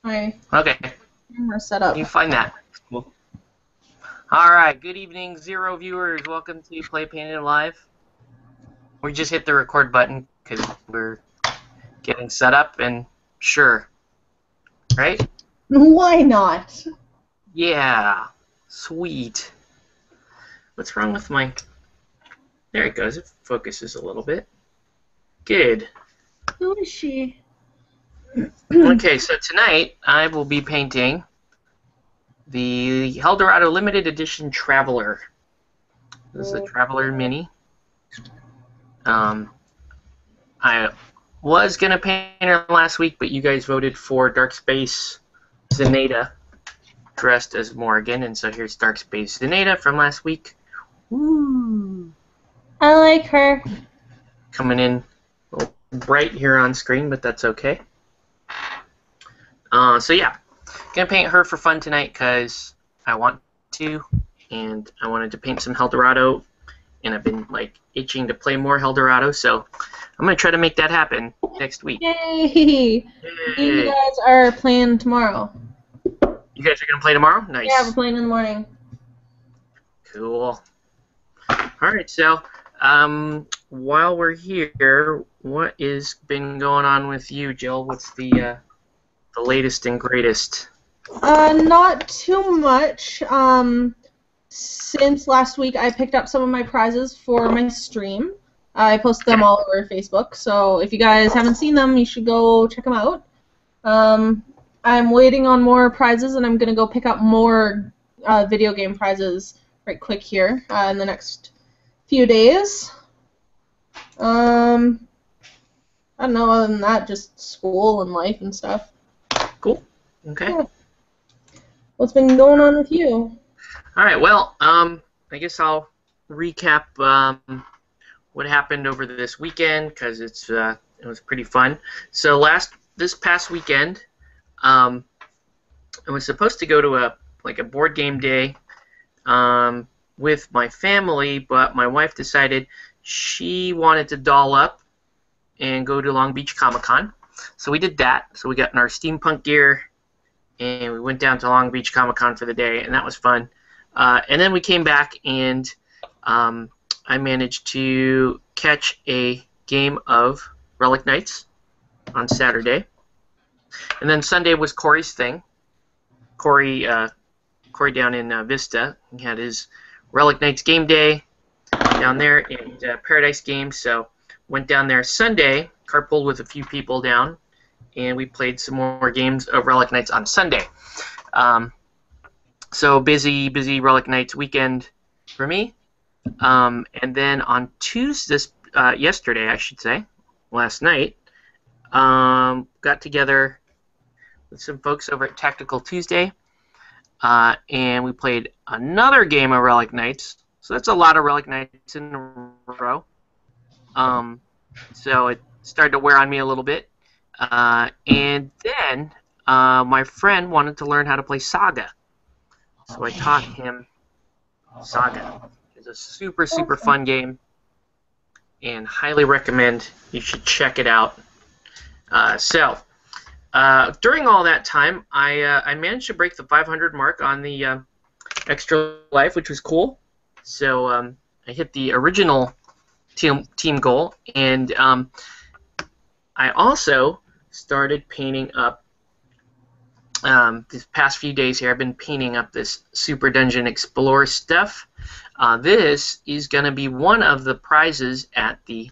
My Okay, camera setup. you find that. Cool. All right, good evening, zero viewers. Welcome to Play Painted Live. We just hit the record button because we're getting set up, and sure, right? Why not? Yeah, sweet. What's wrong with my... There it goes. It focuses a little bit. Good. Who is she? Okay, so tonight I will be painting the Eldorado Limited Edition Traveler. This is a Traveler Mini. I was going to paint her last week, but you guys voted for Dark Space Zenata dressed as Morrigan, and so here's Dark Space Zenata from last week. Woo! I like her. Coming in a little bright here on screen, but that's okay. So yeah, gonna paint her for fun tonight because I want to, and I wanted to paint some Eldorado, and I've been like itching to play more Eldorado, so I'm gonna try to make that happen next week. Yay! You Yay! guys are playing tomorrow. You guys are gonna play tomorrow? Nice. Yeah, we're playing in the morning. Cool. All right, so while we're here, what has been going on with you, Jill? What's the latest and greatest? Not too much. Since last week, I picked up some of my prizes for my stream. I posted them all over Facebook, so if you guys haven't seen them, you should go check them out. I'm waiting on more prizes, and I'm gonna go pick up more video game prizes right quick here in the next few days. I don't know, other than that, just school and life and stuff. Cool. Okay. Yeah. What's been going on with you? All right. Well, I guess I'll recap what happened over this weekend because it was pretty fun. So this past weekend, I was supposed to go to a board game day with my family, but my wife decided she wanted to doll up and go to Long Beach Comic-Con. So we did that. So we got in our steampunk gear, and we went down to Long Beach Comic-Con for the day, and that was fun. And then we came back, and I managed to catch a game of Relic Knights on Saturday. And then Sunday was Corey's thing. Corey down in Vista, he had his Relic Knights game day down there in Paradise Games, so went down there Sunday, carpooled with a few people down, and we played some more games of Relic Knights on Sunday. So busy Relic Knights weekend for me. And then on Tuesday, yesterday I should say, last night, got together with some folks over at Tactical Tuesday, and we played another game of Relic Knights. So that's a lot of Relic Knights in a row. So it started to wear on me a little bit. And then my friend wanted to learn how to play Saga. So I taught him Saga. It's a super fun game, and highly recommend you should check it out. During all that time, I managed to break the 500 mark on the Extra Life, which was cool. So I hit the original team goal, and I also started painting up these past few days here. I've been painting up this Super Dungeon Explorer stuff. This is going to be one of the prizes at the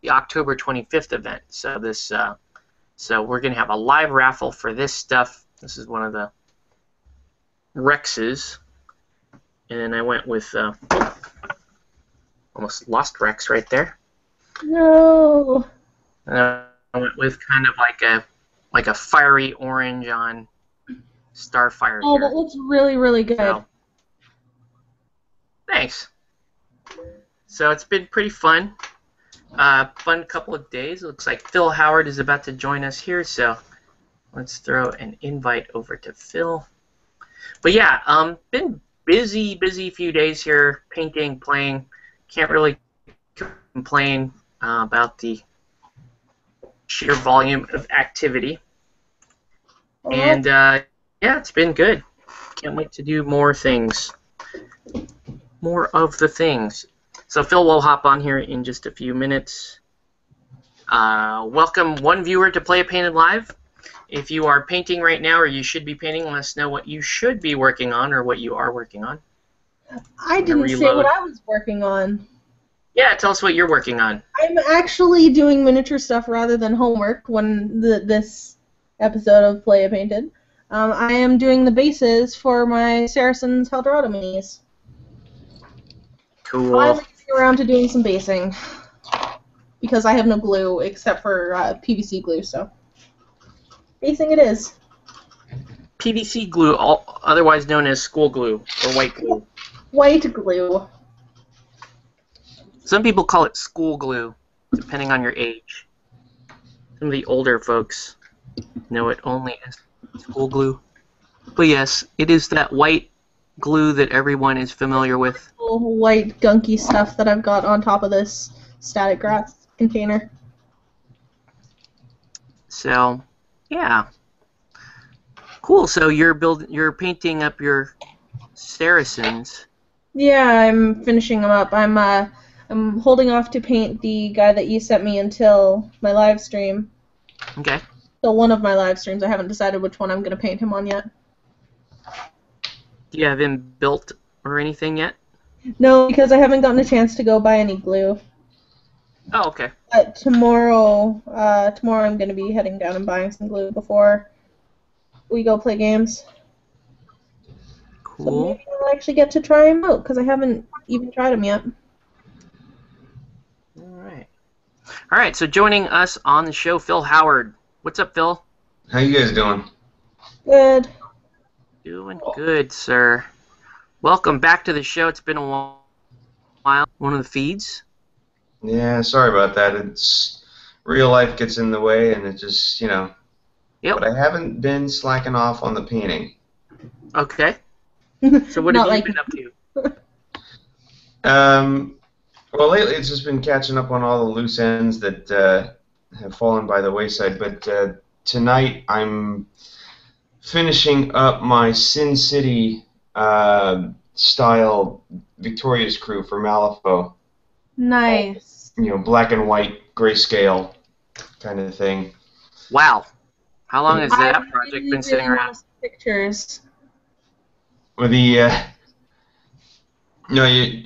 October 25th event. So we're going to have a live raffle for this stuff. This is one of the Rexes, and I went with almost lost Rex right there. No. I went with kind of like a fiery orange on Starfire. Oh, here. that looks really good. So, thanks. So it's been pretty fun. Fun couple of days. It looks like Phil Howard is about to join us here, so let's throw an invite over to Phil. But yeah, been busy few days here, painting, playing. Can't really complain about the sheer volume of activity. And yeah, it's been good. Can't wait to do more things. More of the things. So Phil will hop on here in just a few minutes. Welcome one viewer to Play It Painted Live. If you are painting right now or you should be painting, let us know what you should be working on or what you are working on. I didn't say what I was working on. Yeah, tell us what you're working on. I'm actually doing miniature stuff rather than homework when this episode of Play It Painted. I am doing the bases for my Saracen's Eldorado minis. Cool. Finally getting around to doing some basing. Because I have no glue except for PVC glue, so basing it is. PVC glue, otherwise known as school glue or white glue. White glue. Some people call it school glue, depending on your age. Some of the older folks know it only as school glue. But yes, it is that white glue that everyone is familiar with. White gunky stuff that I've got on top of this static grass container. So, yeah. Cool. So you're painting up your Saracens. Yeah, I'm finishing them up. I'm holding off to paint the guy that you sent me until my live stream. Okay. So one of my live streams. I haven't decided which one I'm going to paint him on yet. Do you have him built or anything yet? No, because I haven't gotten a chance to go buy any glue. Oh, okay. But tomorrow I'm going to be heading down and buying some glue before we go play games. Cool. So maybe I'll actually get to try him out, because I haven't even tried him yet. All right, so joining us on the show, Phil Howard. What's up, Phil? How you guys doing? Good. Doing good, sir. Welcome back to the show. It's been a while. One of the feeds. Yeah, sorry about that. It's real life gets in the way, and it just, Yep. But I haven't been slacking off on the painting. Okay. So what have you been up to? Well, lately it's just been catching up on all the loose ends that have fallen by the wayside. But tonight I'm finishing up my Sin City style Victoria's Crew for Malifaux. Nice. Black and white, grayscale kind of thing. Wow. How long has that project been sitting around? Pictures. Well,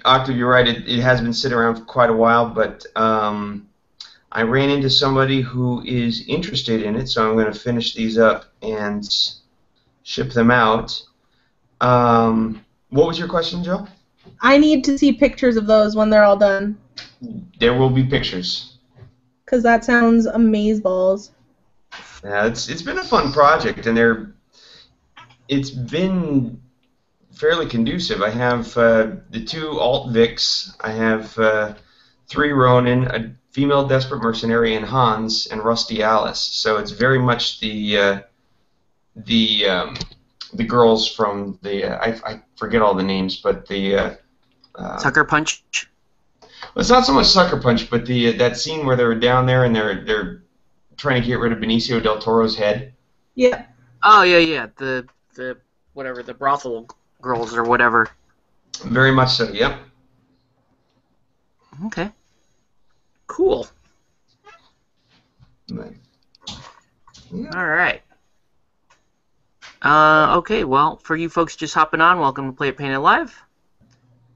Octave, you're right. It has been sitting around for quite a while, but I ran into somebody who is interested in it, so I'm going to finish these up and ship them out. What was your question, Joe? I need to see pictures of those when they're all done. There will be pictures. Because that sounds amazeballs. Yeah, it's been a fun project, and it's been fairly conducive. I have the 2 alt Vics. I have 3 Ronin, a female desperate mercenary, and Hans, and Rusty Alice. So it's very much the girls from the I forget all the names, but the Sucker Punch. Well, it's not so much Sucker Punch, but that scene where they're down there and they're trying to get rid of Benicio del Toro's head. Yeah. Oh yeah. The whatever, the brothel girls or whatever. Very much so. Yep. Okay. Cool. Yeah. All right. Okay, well, for you folks just hopping on, welcome to Play It Painted Live.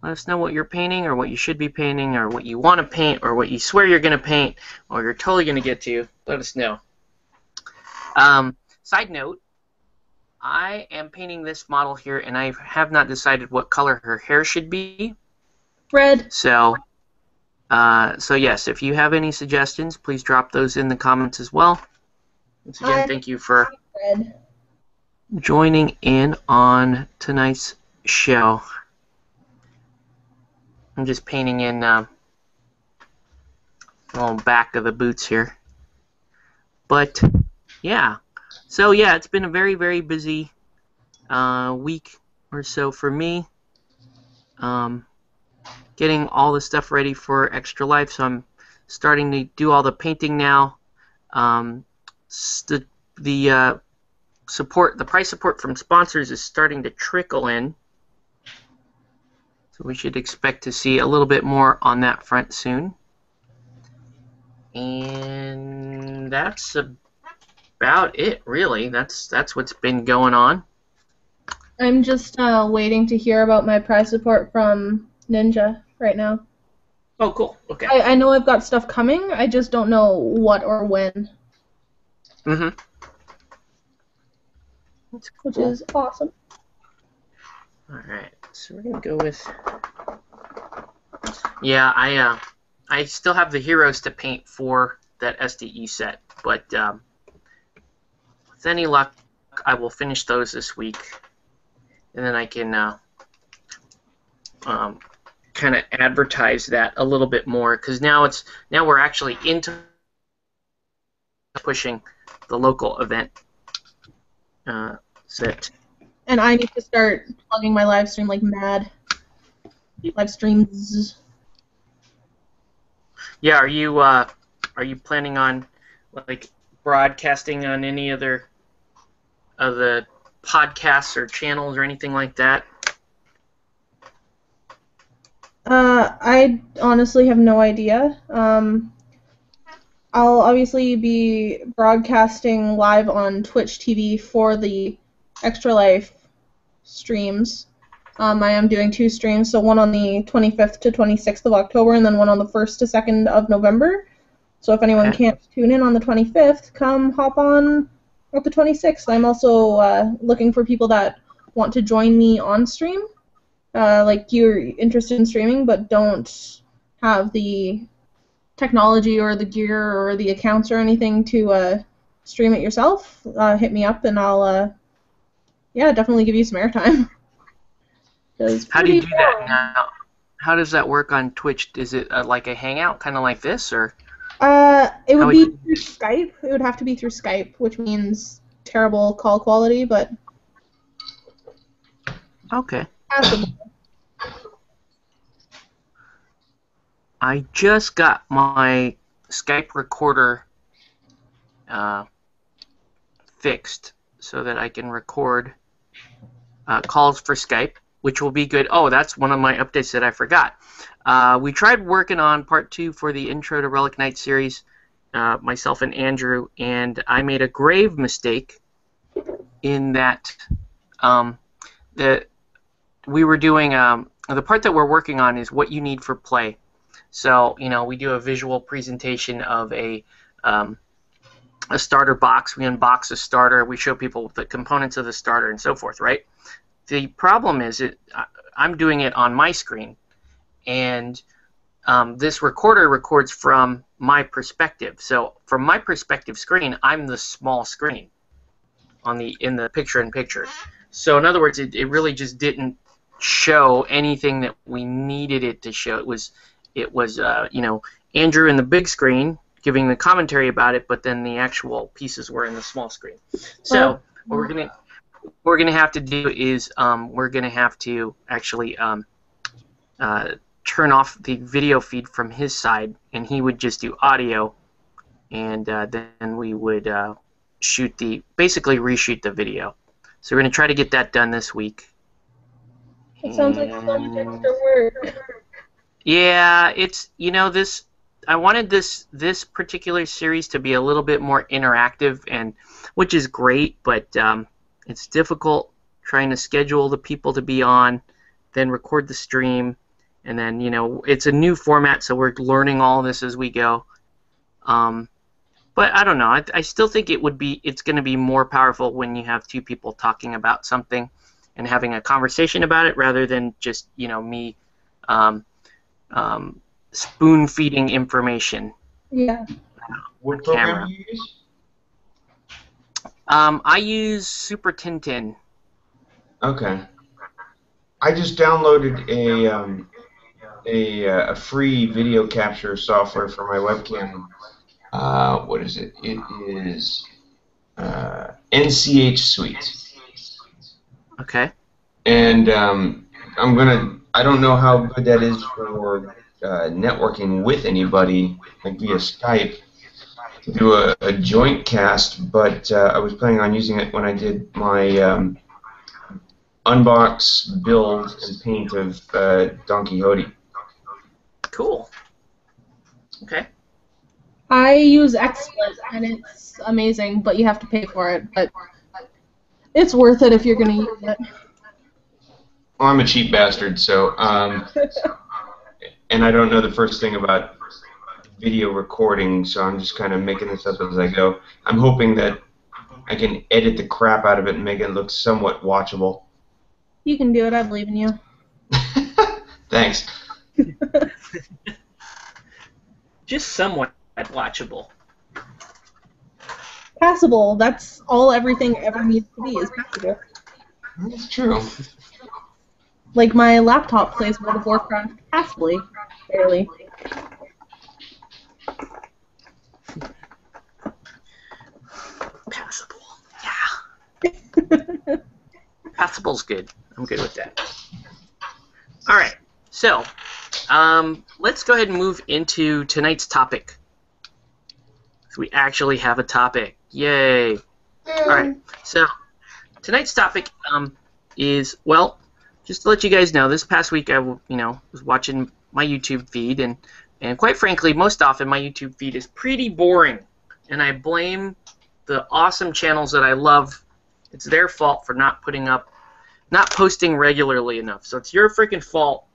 Let us know what you're painting, or what you should be painting, or what you want to paint, or what you swear you're going to paint, or you're totally going to get to. Let us know. Side note, I am painting this model here, and I have not decided what color her hair should be. Red. So yes, if you have any suggestions, please drop those in the comments as well. Once again, thank you for joining in on tonight's show. I'm just painting in the little back of the boots here. But, yeah. So, yeah, it's been a very, very busy week or so for me. Getting all the stuff ready for Extra Life, so I'm starting to do all the painting now. The support, the price support from sponsors is starting to trickle in. So we should expect to see a little bit more on that front soon. And that's about it, really. That's what's been going on. I'm just waiting to hear about my prize support from Ninja right now. Oh, cool. Okay. I know I've got stuff coming. I just don't know what or when. Mm-hmm. That's cool. Which is awesome. All right. So we're gonna go with. Yeah, I still have the heroes to paint for that SDE set, but with any luck, I will finish those this week, and then I can kind of advertise that a little bit more, because now we're actually into pushing the local event set. And I need to start plugging my live stream like mad. Live streams. Yeah, are you planning on like broadcasting on any other of the podcasts or channels or anything like that? I honestly have no idea. I'll obviously be broadcasting live on Twitch TV for the Extra Life streams. I am doing 2 streams, so one on the 25th to 26th of October, and then one on the 1st to 2nd of November. So if anyone can't tune in on the 25th, come hop on at the 26th. I'm also looking for people that want to join me on stream. Like you're interested in streaming but don't have the technology or the gear or the accounts or anything to stream it yourself, hit me up and I'll definitely give you some airtime. How do you do that now? How does that work on Twitch? Is it like a hangout, kind of like this, or? It would be through Skype. It would have to be through Skype, which means terrible call quality, but okay. Possible. I just got my Skype recorder fixed so that I can record calls for Skype, which will be good. Oh, that's one of my updates that I forgot. We tried working on part 2 for the Intro to Relic Knight series, myself and Andrew, and I made a grave mistake in that we were doing the part that we're working on is what you need for play. So, we do a visual presentation of a starter box. We unbox a starter. We show people the components of the starter and so forth, right? The problem is I'm doing it on my screen, and this recorder records from my perspective. So from my perspective screen, I'm the small screen in the picture-in-picture. So in other words, it really just didn't show anything that we needed it to show. It was Andrew in the big screen giving the commentary about it, but then the actual pieces were in the small screen. So what we're gonna have to do is we're gonna have to actually turn off the video feed from his side, and he would just do audio, and then we would basically reshoot the video. So we're gonna try to get that done this week. It sounds like so much extra work. Yeah, it's this. I wanted this particular series to be a little bit more interactive, and which is great, but it's difficult trying to schedule the people to be on, then record the stream, and then it's a new format, so we're learning all this as we go. But I don't know. I still think it's going to be more powerful when you have 2 people talking about something and having a conversation about it, rather than just me spoon feeding information. Yeah. What program do you use? I use Super Tintin. Okay. I just downloaded a free video capture software for my webcam. What is it? It is NCH Suite. Okay. And I don't know how good that is for networking with anybody, like via Skype, to do a joint cast, but I was planning on using it when I did my unbox, build, and paint of Don Quixote. Cool. Okay. I use XSplit, and it's amazing, but you have to pay for it. But it's worth it if you're going to use it. Well, I'm a cheap bastard, so and I don't know the first thing about video recording, so I'm just kind of making this up as I go. I'm hoping that I can edit the crap out of it and make it look somewhat watchable. You can do it. I believe in you. Thanks. Just somewhat watchable. Passable. That's all everything ever needs to be, is passable. That's true. Like, my laptop plays World of Warcraft passably. Barely. Passable. Yeah. Passable's good. I'm good with that. All right. So, let's go ahead and move into tonight's topic. So we actually have a topic. Yay. All right. So, tonight's topic is, well, just to let you guys know, this past week I was watching my YouTube feed, and quite frankly, most often my YouTube feed is pretty boring, and I blame the awesome channels that I love. It's their fault for not posting regularly enough. So it's your freaking fault,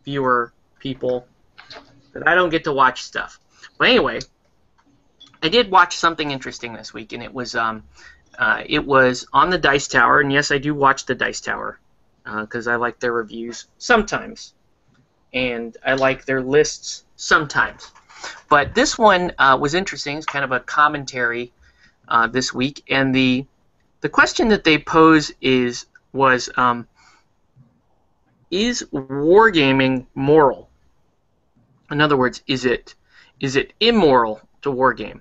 viewer people, that I don't get to watch stuff. But anyway, I did watch something interesting this week, and it was on the Dice Tower, and yes, I do watch the Dice Tower because I like their reviews sometimes, and I like their lists sometimes. But this one was interesting. It's kind of a commentary this week, and the question that they pose was wargaming moral? In other words, is it immoral to wargame?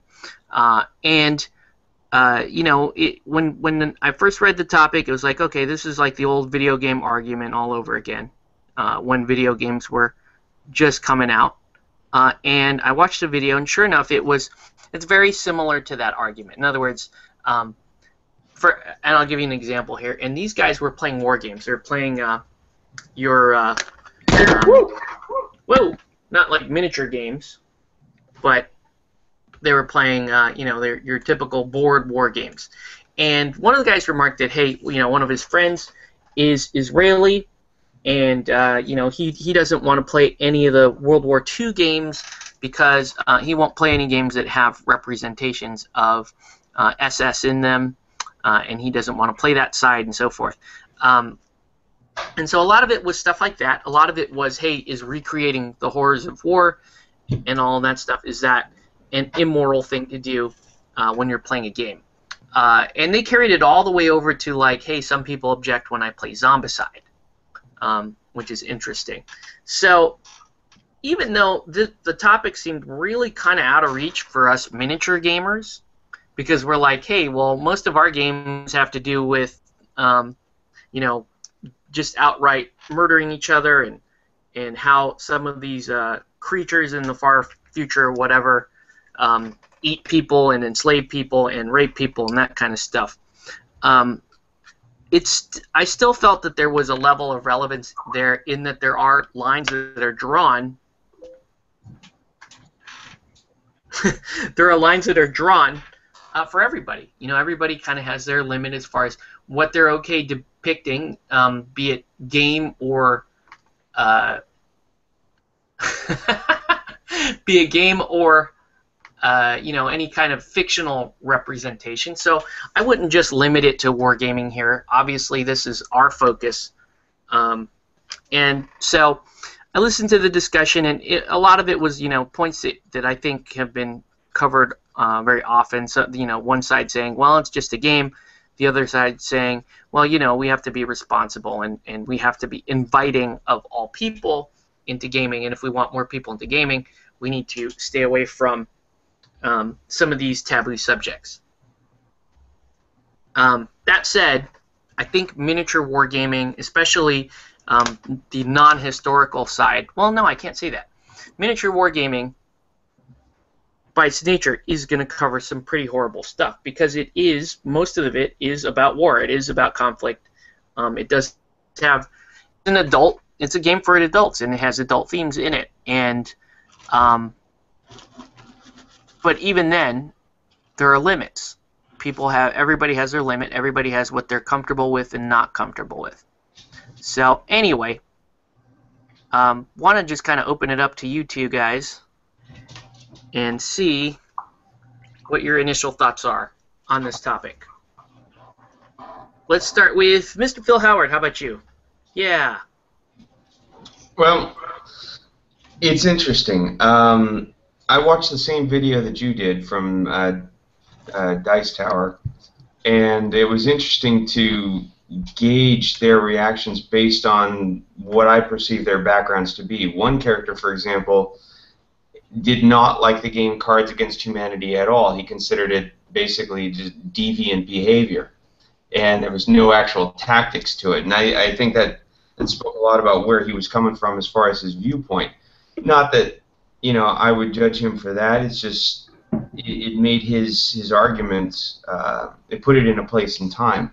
When I first read the topic, it was like, okay, this is like the old video game argument all over again, when video games were just coming out. And I watched the video, and sure enough, it's very similar to that argument. In other words, and I'll give you an example here. And these guys were playing war games. They're playing not like miniature games, but they were playing your typical board war games. And one of the guys remarked that, hey, one of his friends is Israeli, and he doesn't want to play any of the World War II games because he won't play any games that have representations of SS in them, and he doesn't want to play that side and so forth. And so a lot of it was stuff like that. A lot of it was, hey, is recreating the horrors of war and all that stuff, is that an immoral thing to do when you're playing a game? And they carried it all the way over to, like, hey, some people object when I play Zombicide, which is interesting. So even though the topic seemed really kind of out of reach for us miniature gamers, because we're like, hey, well, most of our games have to do with, just outright murdering each other, and how some of these creatures in the far future or whatever eat people and enslave people and rape people and that kind of stuff. I still felt that there was a level of relevance there, in that there are lines that are drawn. There are lines that are drawn for everybody. Everybody kind of has their limit as far as what they're okay depicting, be it game or any kind of fictional representation. So I wouldn't just limit it to wargaming here. Obviously, this is our focus. And so I listened to the discussion, and a lot of it was, points that I think have been covered very often. So, one side saying, well, it's just a game. The other side saying, well, we have to be responsible, and we have to be inviting of all people into gaming. And if we want more people into gaming, we need to stay away from some of these taboo subjects. That said, I think miniature wargaming, especially the non-historical side, well, no, I can't say that. Miniature wargaming by its nature, is going to cover some pretty horrible stuff because most of it is about war. It is about conflict. It does have it's a game for adults, and it has adult themes in it. And but even then, there are limits. Everybody has their limit. Everybody has what they're comfortable with and not comfortable with. So anyway, want to just kind of open it up to you two guys and see what your initial thoughts are on this topic. Let's start with Mr. Phil Howard. How about you? Yeah. Well, it's interesting. I watched the same video that you did from Dice Tower, and it was interesting to gauge their reactions based on what I perceive their backgrounds to be. One character, for example, did not like the game Cards Against Humanity at all. He considered it basically just deviant behavior, and there was no actual tactics to it. And I think that spoke a lot about where he was coming from as far as his viewpoint. Not that, I would judge him for that. It's just it made his arguments, it put it in a place and time.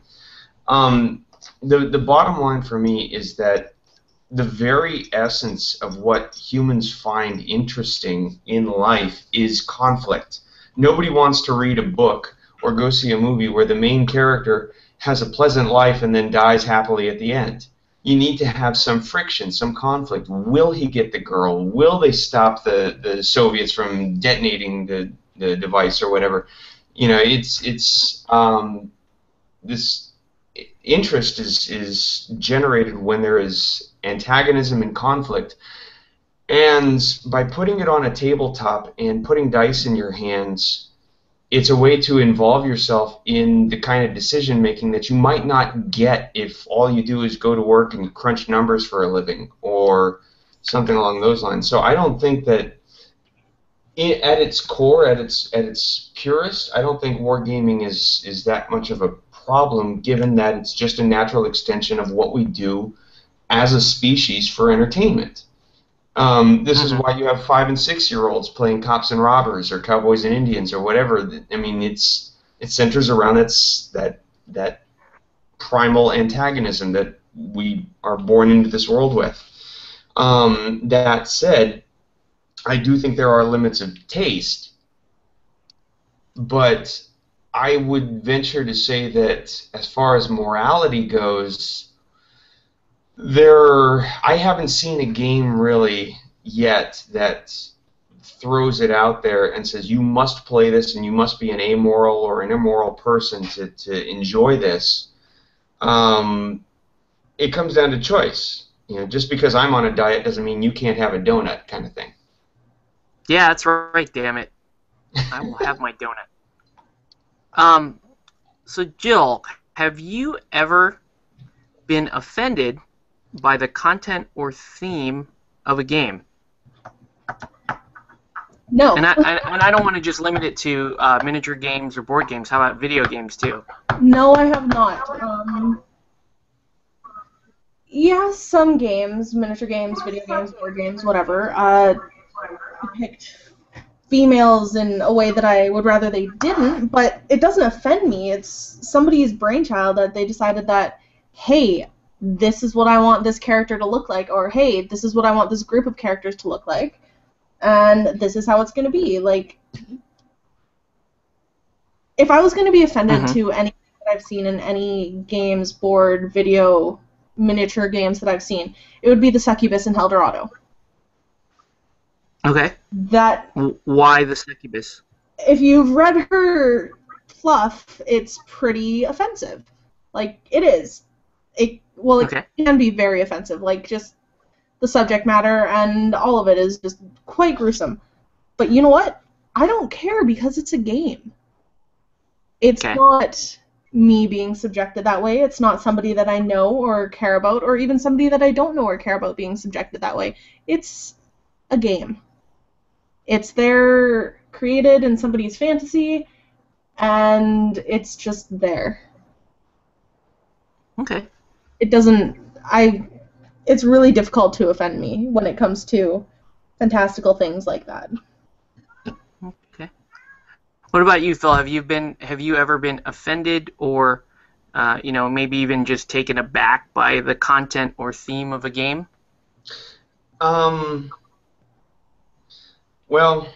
The bottom line for me is that the very essence of what humans find interesting in life is conflict. Nobody wants to read a book or go see a movie where the main character has a pleasant life and then dies happily at the end. You need to have some friction, some conflict. Will he get the girl? Will they stop the Soviets from detonating the device or whatever? This interest is generated when there is antagonism and conflict. And by putting it on a tabletop and putting dice in your hands, it's a way to involve yourself in the kind of decision making that you might not get if all you do is go to work and crunch numbers for a living or something along those lines. So I don't think that at its core, at its purest, I don't think wargaming is that much of a problem, given that it's just a natural extension of what we do as a species for entertainment. This is why you have 5- and 6-year-olds playing cops and robbers or cowboys and Indians or whatever. I mean, it centers around that primal antagonism that we are born into this world with. That said, I do think there are limits of taste, but I would venture to say that as far as morality goes, I haven't seen a game really yet that throws it out there and says you must play this and you must be an amoral or an immoral person to enjoy this. It comes down to choice. Just because I'm on a diet doesn't mean you can't have a donut, kind of thing. Yeah, that's right. Damn it, I will have my donut. So Jill, have you ever been offended by the content or theme of a game? No. And I don't want to just limit it to miniature games or board games. How about video games too? No, I have not. Yeah, some games, miniature games, video games, board games, whatever, depict females in a way that I would rather they didn't, but it doesn't offend me. It's somebody's brainchild that they decided that, hey, this is what I want this character to look like, or hey, this is what I want this group of characters to look like, and this is how it's going to be. Like, if I was going to be offended to anything that I've seen in any games, board, video, miniature games that I've seen, it would be the Succubus in Eldorado. Okay. Why the Succubus? If you've read her fluff, it's pretty offensive. Like, it is. It can be very offensive. Like, just the subject matter and all of it is just quite gruesome. But you know what? I don't care because it's a game. It's not me being subjected that way. It's not somebody that I know or care about, or even somebody that I don't know or care about being subjected that way. It's a game. They're created in somebody's fantasy, and it's just there. Okay. It's really difficult to offend me when it comes to fantastical things like that. Okay. What about you, Phil? Have you ever been offended or, maybe even just taken aback by the content or theme of a game? Um, well,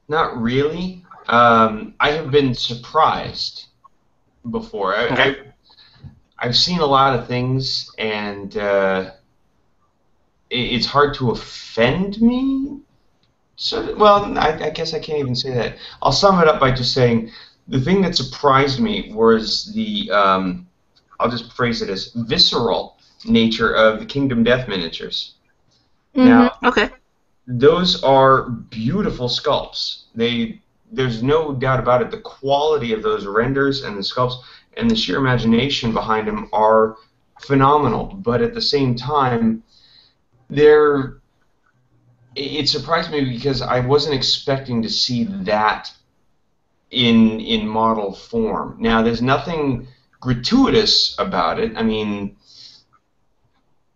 not really. I have been surprised before. Okay. I've seen a lot of things, and it's hard to offend me. So, well, I guess I can't even say that. I'll sum it up by just saying the thing that surprised me was I'll just phrase it as visceral nature of the Kingdom Death miniatures. Mm-hmm. Now, Okay. those are beautiful sculpts. There's no doubt about it. The quality of those renders and the sculpts and the sheer imagination behind them are phenomenal. But at the same time, it surprised me because I wasn't expecting to see that in model form. Now, there's nothing gratuitous about it. I mean,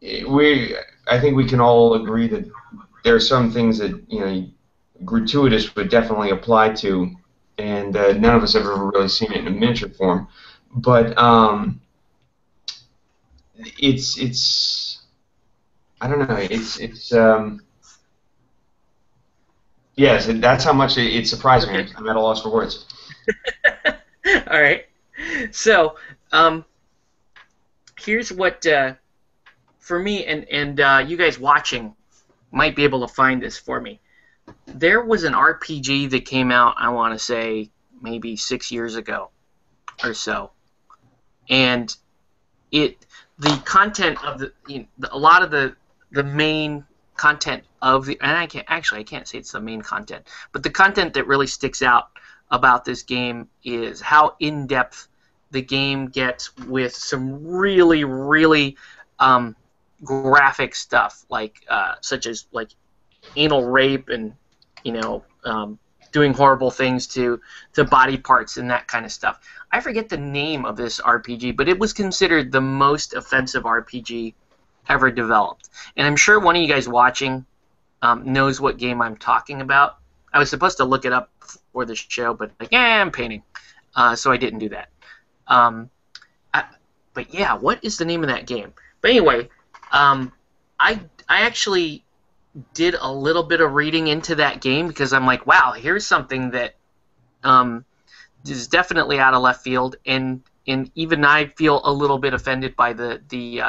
I think we can all agree that there are some things that gratuitous would definitely apply to, and none of us have ever really seen it in a miniature form. But it's I don't know. Yes, that's how much it surprised me. Okay. I'm at a loss for words. All right. So, here's what for me and you guys watching might be able to find this for me. There was an RPG that came out, I want to say maybe 6 years ago or so, and the content of a lot of the main content of the, and I can't say it's the main content, but the content that really sticks out about this game is how in depth the game gets with some really, really graphic stuff, like such as like anal rape and doing horrible things to body parts and that kind of stuff. I forget the name of this RPG, but it was considered the most offensive RPG ever developed. And I'm sure one of you guys watching knows what game I'm talking about. I was supposed to look it up for the show, but I'm painting, so I didn't do that. But yeah, what is the name of that game? But anyway, I actually did a little bit of reading into that game because I'm like, wow, here's something that is definitely out of left field, and even I feel a little bit offended by the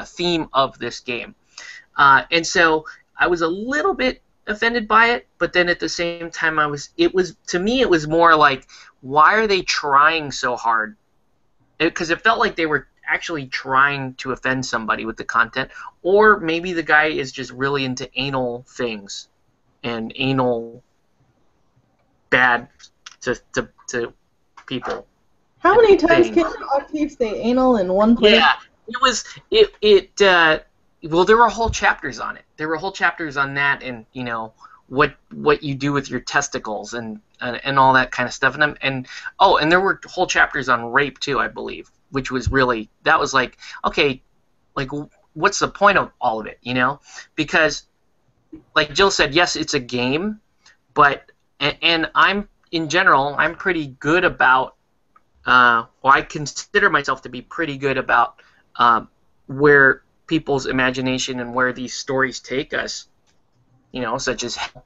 theme of this game, and so I was a little bit offended by it, but then at the same time to me it was more like, why are they trying so hard? Because it felt like they were actually trying to offend somebody with the content, or maybe the guy is just really into anal things and anal bad to people. How many times things. can you octave say anal in one place? Yeah, well, there were whole chapters on it. There were whole chapters on that, and what you do with your testicles and all that kind of stuff. And there were whole chapters on rape too, I believe, which was really, that was like, okay, like what's the point of all of it, Because like Jill said, yes, it's a game, but and I'm in general, I'm pretty good about I consider myself to be pretty good about where people's imagination and where these stories take us, such as hell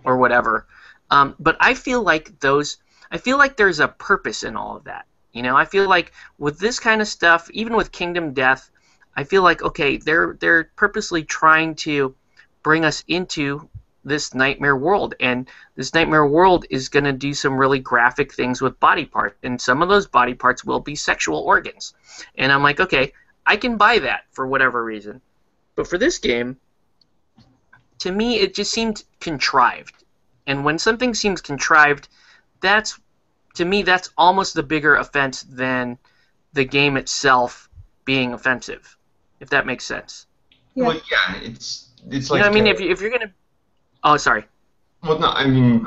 or whatever. But I feel like there's a purpose in all of that. I feel like with this kind of stuff, even with Kingdom Death, I feel like, okay, they're purposely trying to bring us into this nightmare world, and this nightmare world is going to do some really graphic things with body parts, and some of those body parts will be sexual organs. And I'm like, okay, I can buy that for whatever reason. But for this game, to me, it just seemed contrived. And when something seems contrived, to me, that's almost the bigger offense than the game itself being offensive, if that makes sense. Yeah. Well, yeah, it's like, you know what I mean? If you're gonna, oh, sorry. Well, no, I mean,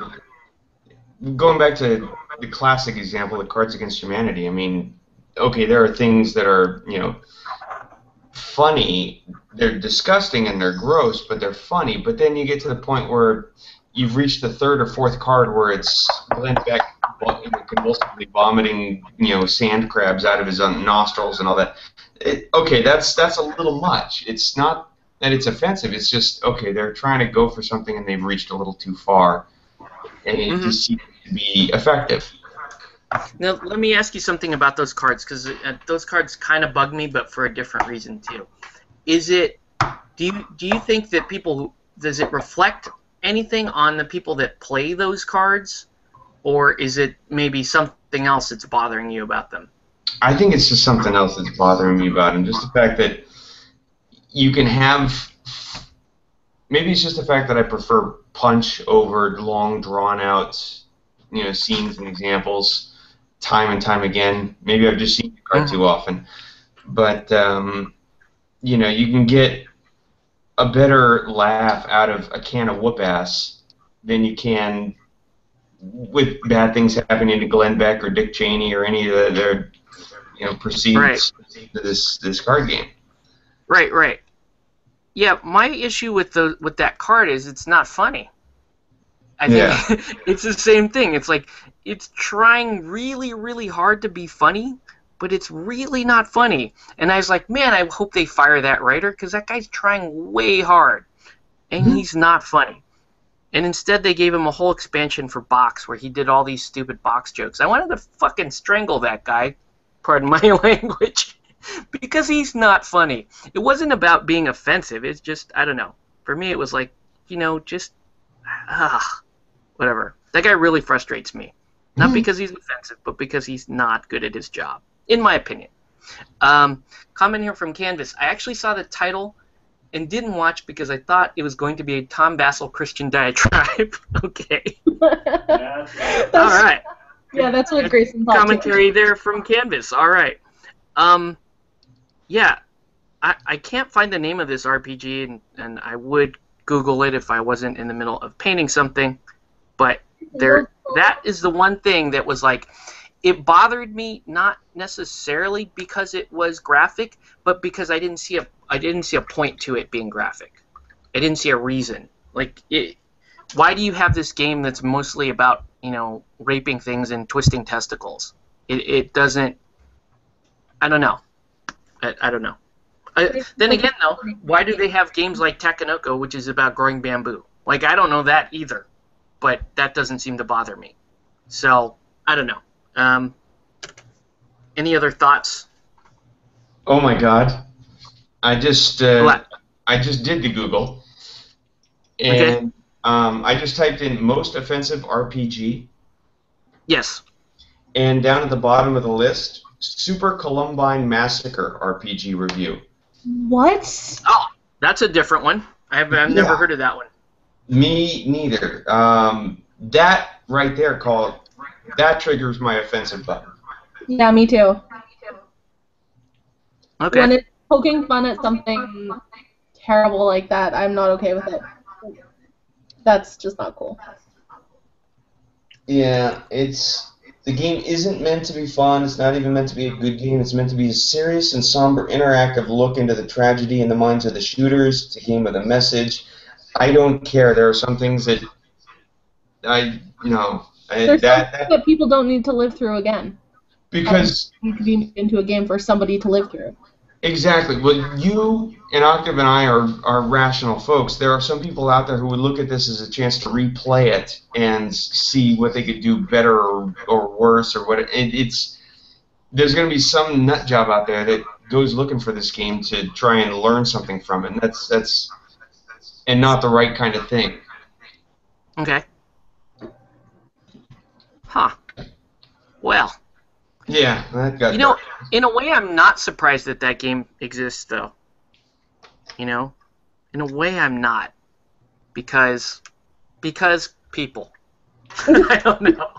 going back to the classic example of Cards Against Humanity, I mean, okay, there are things that are, funny, they're disgusting and they're gross, but they're funny, but then you get to the point where you've reached the third or fourth card where it's Glenn Beck convulsively vomiting, sand crabs out of his nostrils and all that. Okay, that's a little much. It's not that it's offensive. It's just, okay, they're trying to go for something and they've reached a little too far, and it just seems to be effective. Now, let me ask you something about those cards, because those cards kind of bug me, but for a different reason too. Do you think that does it reflect anything on the people that play those cards, or is it maybe something else that's bothering you about them? I think it's just something else that's bothering me about them. Just the fact that you can have. Maybe it's just the fact that I prefer punch over long, drawn-out, scenes and examples, time and time again. Maybe I've just seen the card too often, but you can get a better laugh out of a can of whoop-ass than you can with bad things happening to Glenn Beck or Dick Cheney or any of their proceeds to this card game. Right. Yeah, my issue with that card is it's not funny. I think it's the same thing. It's like it's trying really, really hard to be funny, but it's really not funny. And I was like, man, I hope they fire that writer, because that guy's trying way hard, and he's not funny. And instead they gave him a whole expansion for Box where he did all these stupid Box jokes. I wanted to fucking strangle that guy, pardon my language, because he's not funny. It wasn't about being offensive. It's just, I don't know. For me it was like, just, whatever. That guy really frustrates me. Not because he's offensive, but because he's not good at his job, in my opinion. Comment here from Canvas. I actually saw the title and didn't watch because I thought it was going to be a Tom Bassel Christian diatribe. Okay. All right. Yeah, that's what Grayson thought. Commentary there from Canvas. All right. Yeah, I can't find the name of this RPG, and I would Google it if I wasn't in the middle of painting something. But that is the one thing that was like, it bothered me, not necessarily because it was graphic, but because I didn't see a point to it being graphic. I didn't see a reason. Like, why do you have this game that's mostly about raping things and twisting testicles? It doesn't. I don't know. I don't know. Then again, though, why do they have games like Takenoko, which is about growing bamboo? Like, I don't know that either, but that doesn't seem to bother me. So, I don't know. Any other thoughts? Oh my God! I just did the Google, and I just typed in most offensive RPG. Yes. And down at the bottom of the list, Super Columbine Massacre RPG review. What? Oh, that's a different one. I've never heard of that one. Me neither. That right there, that triggers my offensive button. Yeah, me too. Okay. When it's poking fun at something terrible like that, I'm not okay with it. That's just not cool. Yeah, the game isn't meant to be fun. It's not even meant to be a good game. It's meant to be a serious and somber, interactive look into the tragedy in the minds of the shooters. It's a game with a message. I don't care. There are some things that there's something that people don't need to live through again. Because need to be into a game for somebody to live through. Exactly. Well, you and Octave and I are rational folks. There are some people out there who would look at this as a chance to replay it and see what they could do better or worse or what. There's going to be some nut job out there that goes looking for this game to try and learn something from it. And that's not the right kind of thing. Okay. Huh. Well. Yeah, that got dark. In a way, I'm not surprised that game exists, though. In a way, I'm not, because people. I don't know.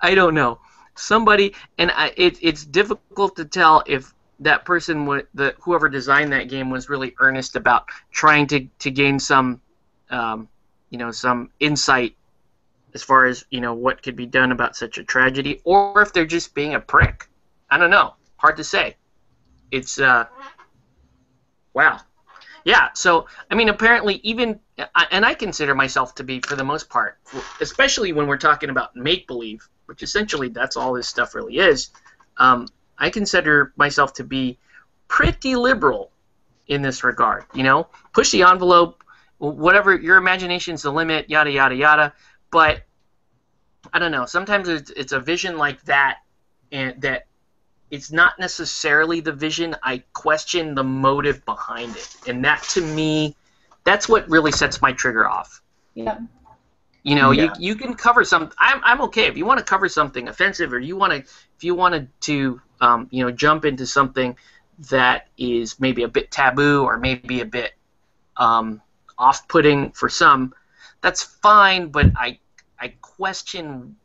I don't know. Somebody, and it's difficult to tell if that person, whoever designed that game, was really earnest about trying to gain some, some insight as far as, what could be done about such a tragedy, or if they're just being a prick. I don't know. Hard to say. It's, wow. Yeah, so, I mean, apparently even, and I consider myself to be, for the most part, especially when we're talking about make-believe, which essentially that's all this stuff really is, I consider myself to be pretty liberal in this regard, you know? Push the envelope, whatever, your imagination's the limit, yada, yada, yada, but, I don't know, sometimes it's a vision like that, and that it's not necessarily the vision. I question the motive behind it, and that to me, that's what really sets my trigger off. Yeah. You know, you can cover some. I'm okay if you want to cover something offensive, or if you wanted to you know, jump into something that is maybe a bit taboo or maybe a bit off-putting for some. That's fine, but I question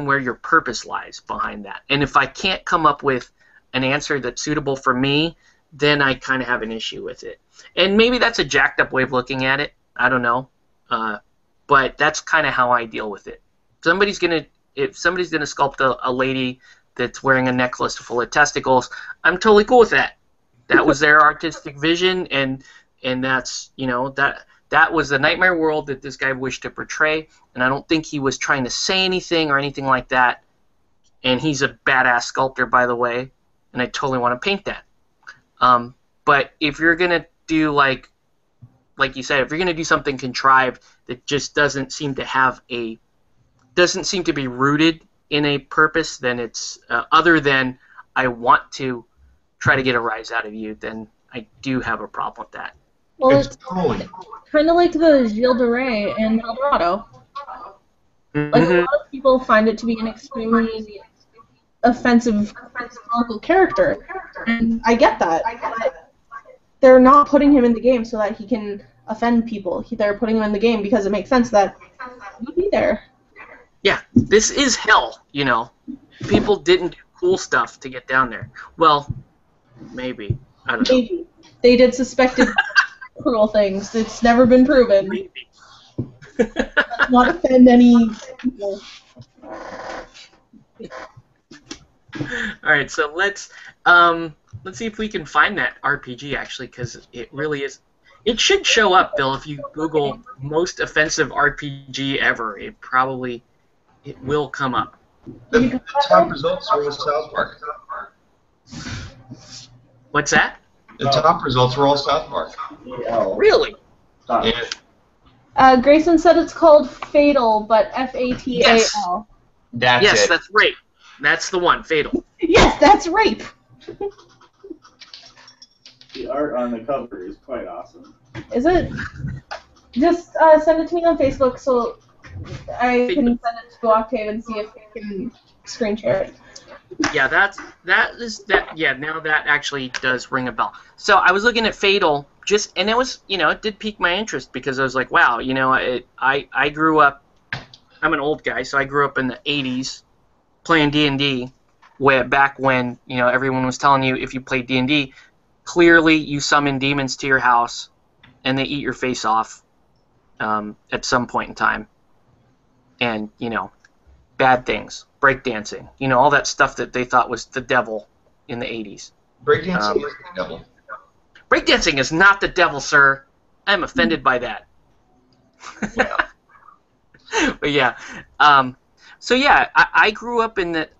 where your purpose lies behind that. And if I can't come up with an answer that's suitable for me, then I kind of have an issue with it. And maybe that's a jacked up way of looking at it. I don't know. But that's kind of how I deal with it. If somebody's gonna sculpt a lady that's wearing a necklace full of testicles, I'm totally cool with that. That was their artistic vision, and that's, you know, that was the nightmare world that this guy wished to portray, and I don't think he was trying to say anything or anything like that. And he's a badass sculptor, by the way, and I totally want to paint that. But if you're gonna do like you said, if you're gonna do something contrived that just doesn't seem to be rooted in a purpose, then it's other than I want to try to get a rise out of you, then I do have a problem with that. Well, it's kind of like the Gilles de Rais in Eldorado. Mm-hmm. Like, a lot of people find it to be an extremely offensive historical character, and I get that. But they're not putting him in the game so that he can offend people. They're putting him in the game because it makes sense that he'll be there. Yeah, this is hell, you know. People didn't do cool stuff to get down there. Well, maybe. I don't know. Maybe. They did suspected cruel things. It's never been proven. Maybe. Let's not offend any people. All right, so let's see if we can find that RPG, actually, because it really is. It should show up, Bill, if you Google most offensive RPG ever. It will come up. The top results were South Park. What's that? The top results were all South Park. Really? Yeah. Grayson said it's called Fatal, but Fatal. Yes. That's it. That's rape. That's the one, Fatal. Yes, that's rape. The art on the cover is quite awesome. Is it? Just send it to me on Facebook so I can send it to Octave and see if we can screen share it. Yeah, yeah, now that actually does ring a bell. So I was looking at Fatal, and it was, you know, it did pique my interest because I was like, wow, you know, I grew up, I'm an old guy, so I grew up in the 80s playing D&D, way back when, you know, everyone was telling you if you played D&D, clearly you summon demons to your house and they eat your face off at some point in time. And, you know, bad things, breakdancing, you know, all that stuff that they thought was the devil in the 80s. Breakdancing is the devil. Breakdancing is not the devil, sir. I'm offended by that. But yeah, so yeah, I grew up in that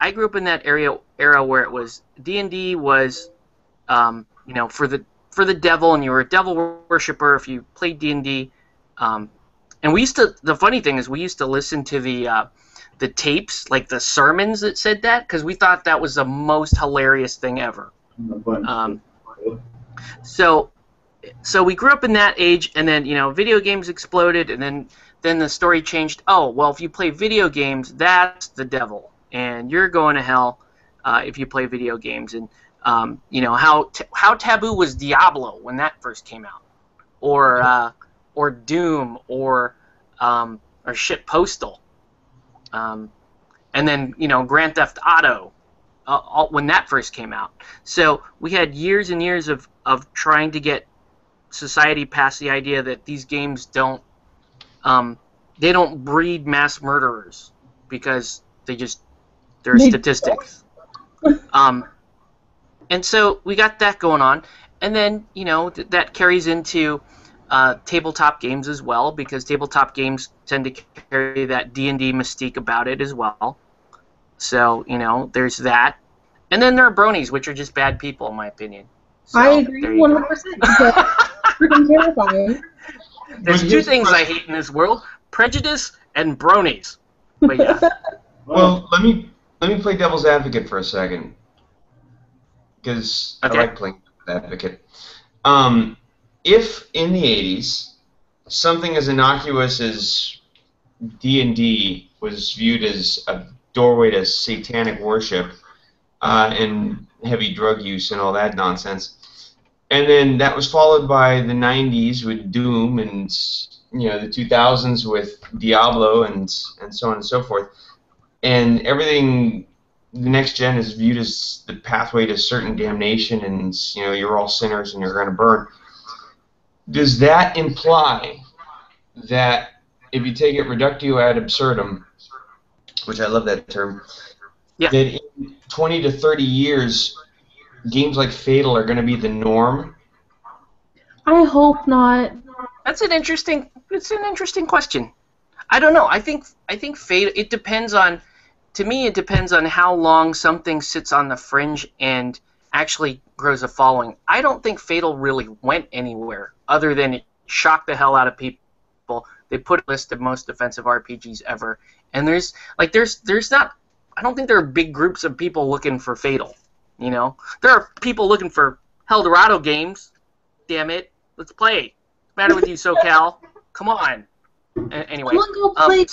era where it was D&D was, you know, for the devil, and you were a devil worshiper if you played D&D. And we used to. The funny thing is, we used to listen to the tapes, like the sermons that said that, because we thought that was the most hilarious thing ever. So we grew up in that age, and then, you know, video games exploded, and then the story changed. Oh, well, if you play video games, that's the devil, and you're going to hell if you play video games. And you know, how taboo was Diablo when that first came out, or Doom, or shit, Postal, and then, you know, Grand Theft Auto, when that first came out. So we had years and years of trying to get society past the idea that these games don't breed mass murderers because they're statistics. And so we got that going on, and then that carries into tabletop games as well, because tabletop games tend to carry that D&D mystique about it as well. So there's that, and then there are bronies, which are just bad people in my opinion. So, I agree 100%. Freaking terrifying. There's two things I hate in this world: prejudice and bronies. But yeah. Well, let me play devil's advocate for a second, because I like playing devil's advocate. If in the 80s something as innocuous as D&D was viewed as a doorway to satanic worship and heavy drug use and all that nonsense, and then that was followed by the 90s with Doom and the 2000s with Diablo and so on and so forth, and everything, the next gen is viewed as the pathway to certain damnation, and you're all sinners and you're going to burn. Does that imply that if you take it reductio ad absurdum, which I love that term, that in 20 to 30 years, games like Fatal are going to be the norm? I hope not. It's an interesting question. I don't know. I think Fatal. It depends on. To me, it depends on how long something sits on the fringe and actually grows a following. I don't think Fatal really went anywhere other than it shocked the hell out of people. They put a list of most offensive RPGs ever, and there's not. I don't think there are big groups of people looking for Fatal. There are people looking for Eldorado games. Damn it, let's play. What's the matter with you, SoCal? Come on. Anyway, I'm gonna go play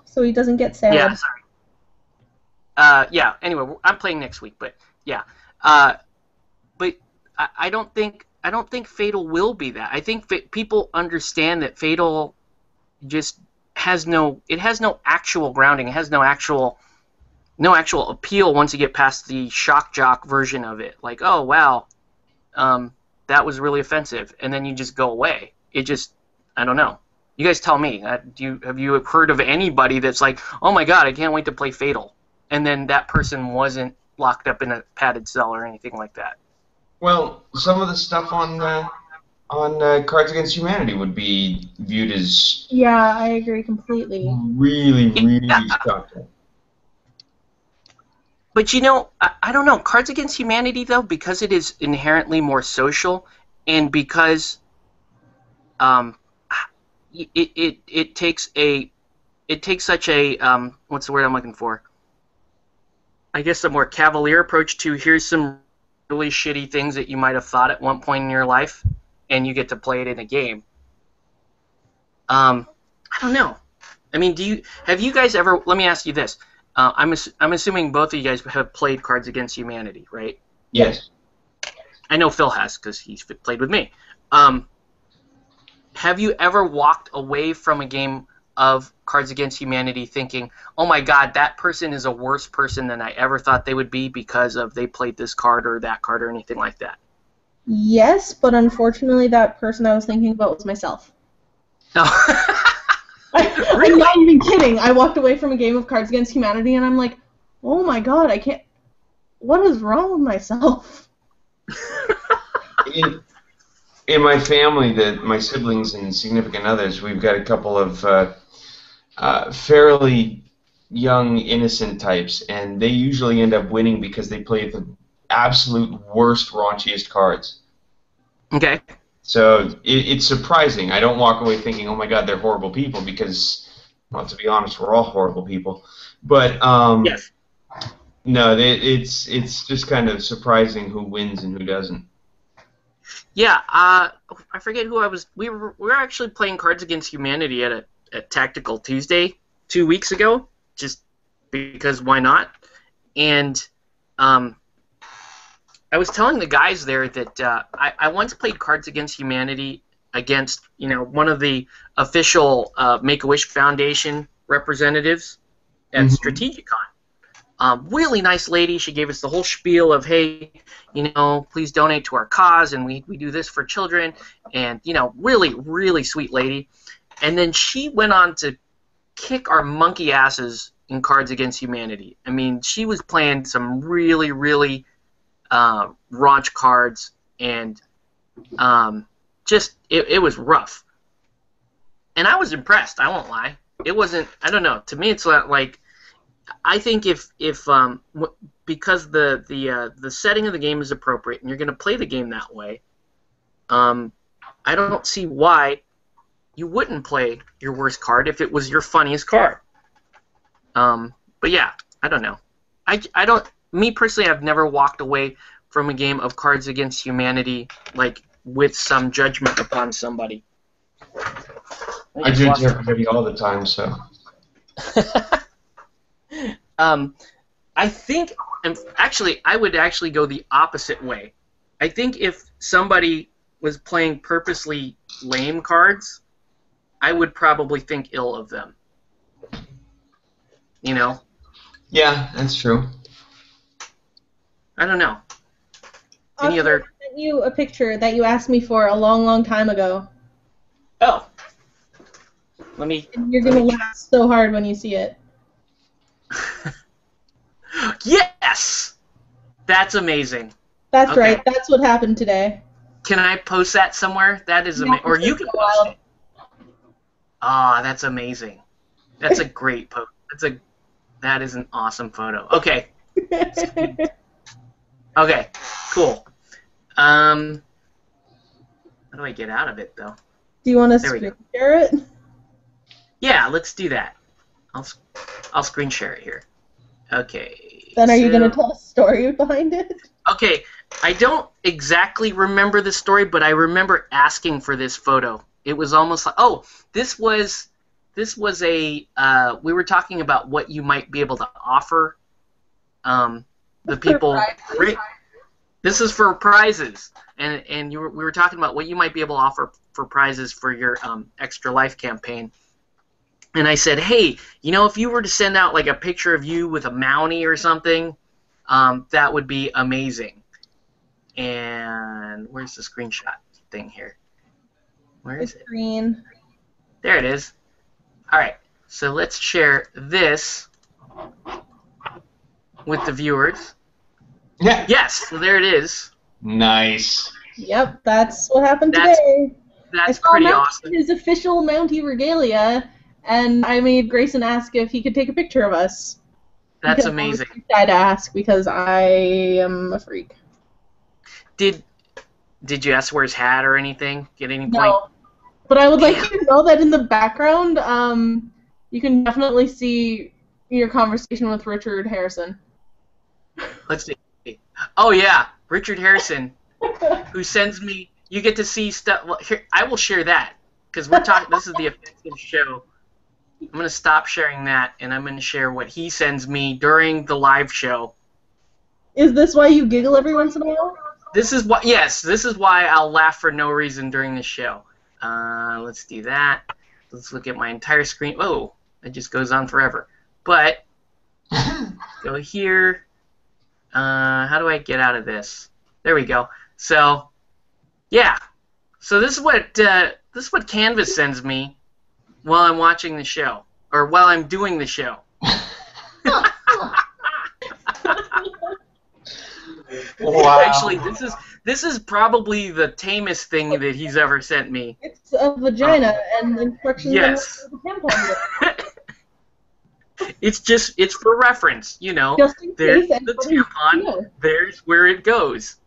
so he doesn't get sad. Yeah, sorry. Anyway, I'm playing next week, but yeah. But I don't think Fatal will be that. I think people understand that Fatal just has no actual grounding. It has no actual appeal once you get past the shock jock version of it. Like, oh wow, that was really offensive, and then you just go away. It just, I don't know. You guys tell me. Have you heard of anybody that's like, oh my god, I can't wait to play Fatal, and then that person wasn't locked up in a padded cell or anything like that? Well, some of the stuff on Cards Against Humanity would be viewed as I agree completely. Really shocking. But I don't know. Cards Against Humanity, though, because it is inherently more social, and because it takes such a what's the word I'm looking for? I guess a more cavalier approach to, here's some really shitty things that you might have thought at one point in your life, and you get to play it in a game. I don't know. I mean, have you guys ever? Let me ask you this. I'm assuming both of you guys have played Cards Against Humanity, right? Yes. I know Phil has, because he's played with me. Have you ever walked away from a game of Cards Against Humanity thinking, oh my god, that person is a worse person than I ever thought they would be because of they played this card or that card or anything like that? Yes, but unfortunately that person I was thinking about was myself. No. I'm not even kidding. I walked away from a game of Cards Against Humanity and I'm like, oh my god, I can't... What is wrong with myself? In my family, my siblings and significant others, we've got a couple of fairly young, innocent types, and they usually end up winning because they play the absolute worst, raunchiest cards. Okay. So it's surprising. I don't walk away thinking, oh my god, they're horrible people, because, well, to be honest, we're all horrible people. But yes. No, it's just kind of surprising who wins and who doesn't. Yeah, I forget who I was. We were actually playing Cards Against Humanity at Tactical Tuesday 2 weeks ago, just because why not? And I was telling the guys there that I once played Cards Against Humanity against one of the official Make-A-Wish Foundation representatives at Strategicon. Really nice lady. She gave us the whole spiel of, hey, please donate to our cause, and we do this for children, and really, really sweet lady. And then she went on to kick our monkey asses in Cards Against Humanity. I mean, she was playing some really, really raunch cards, and just it was rough. And I was impressed. I won't lie. It wasn't. I don't know. To me, it's like I think if because the setting of the game is appropriate and you're going to play the game that way, I don't see why you wouldn't play your worst card if it was your funniest card. But yeah, I don't know. I don't. Me personally, I've never walked away from a game of Cards Against Humanity like with some judgment upon somebody. I judge everybody all the time, so. I think, and actually, I would actually go the opposite way. I think if somebody was playing purposely lame cards, I would probably think ill of them. You know? Yeah, that's true. I don't know. Any other? I sent you a picture that you asked me for a long, long time ago. Oh. Let me. And you're gonna laugh so hard when you see it. Yes! That's amazing. That's Okay. right. That's what happened today. Can I post that somewhere? That is amazing. Or you can post it. Ah, that's amazing. That's a great post. That is an awesome photo. Okay. Okay. Cool. How do I get out of it though? Do you want to There we screen share it? Yeah, let's do that. I'll screen share it here. Okay. Then are you going to tell a story behind it? Okay, I don't exactly remember the story, but I remember asking for this photo. It was almost like, oh, this was a we were talking about what you might be able to offer the people. Right? This is for prizes, and we were talking about what you might be able to offer for prizes for your Extra Life campaign. And I said, hey, you know, if you were to send out like a picture of you with a Mountie or something, that would be amazing. And where's the screenshot thing here? Where is it? Green. There it is. All right, so let's share this with the viewers. Yeah. Yes, so there it is. Nice. Yep, that's what happened That's- today. That's I saw pretty Mountie awesome. in his official Mountie regalia, and I made Grayson ask if he could take a picture of us. That's Because amazing. I was too shy to ask because I am a freak. Did you ask to wear his hat or anything? Get any point? No. But I would like Damn. you to know that in the background, you can definitely see your conversation with Richard Harrison. Let's see. Oh yeah, Richard Harrison, who sends me. You get to see stuff. Well, here, I will share that because we're talking. This is the offensive show. I'm gonna stop sharing that, and I'm gonna share what he sends me during the live show. Is this why you giggle every once in a while? This is what. Yes, this is why I'll laugh for no reason during the show. Let's do that. Let's look at my entire screen. Oh, it just goes on forever. But go here. How do I get out of this? There we go. So, yeah. So this is what Canvas sends me while I'm watching the show, or while I'm doing the show. Wow. Actually, this is probably the tamest thing that he's ever sent me. It's a vagina and instructions Yes. on what the tampon is. It's for reference, you know. Just in There's case the anybody- tampon. yeah. There's where it goes.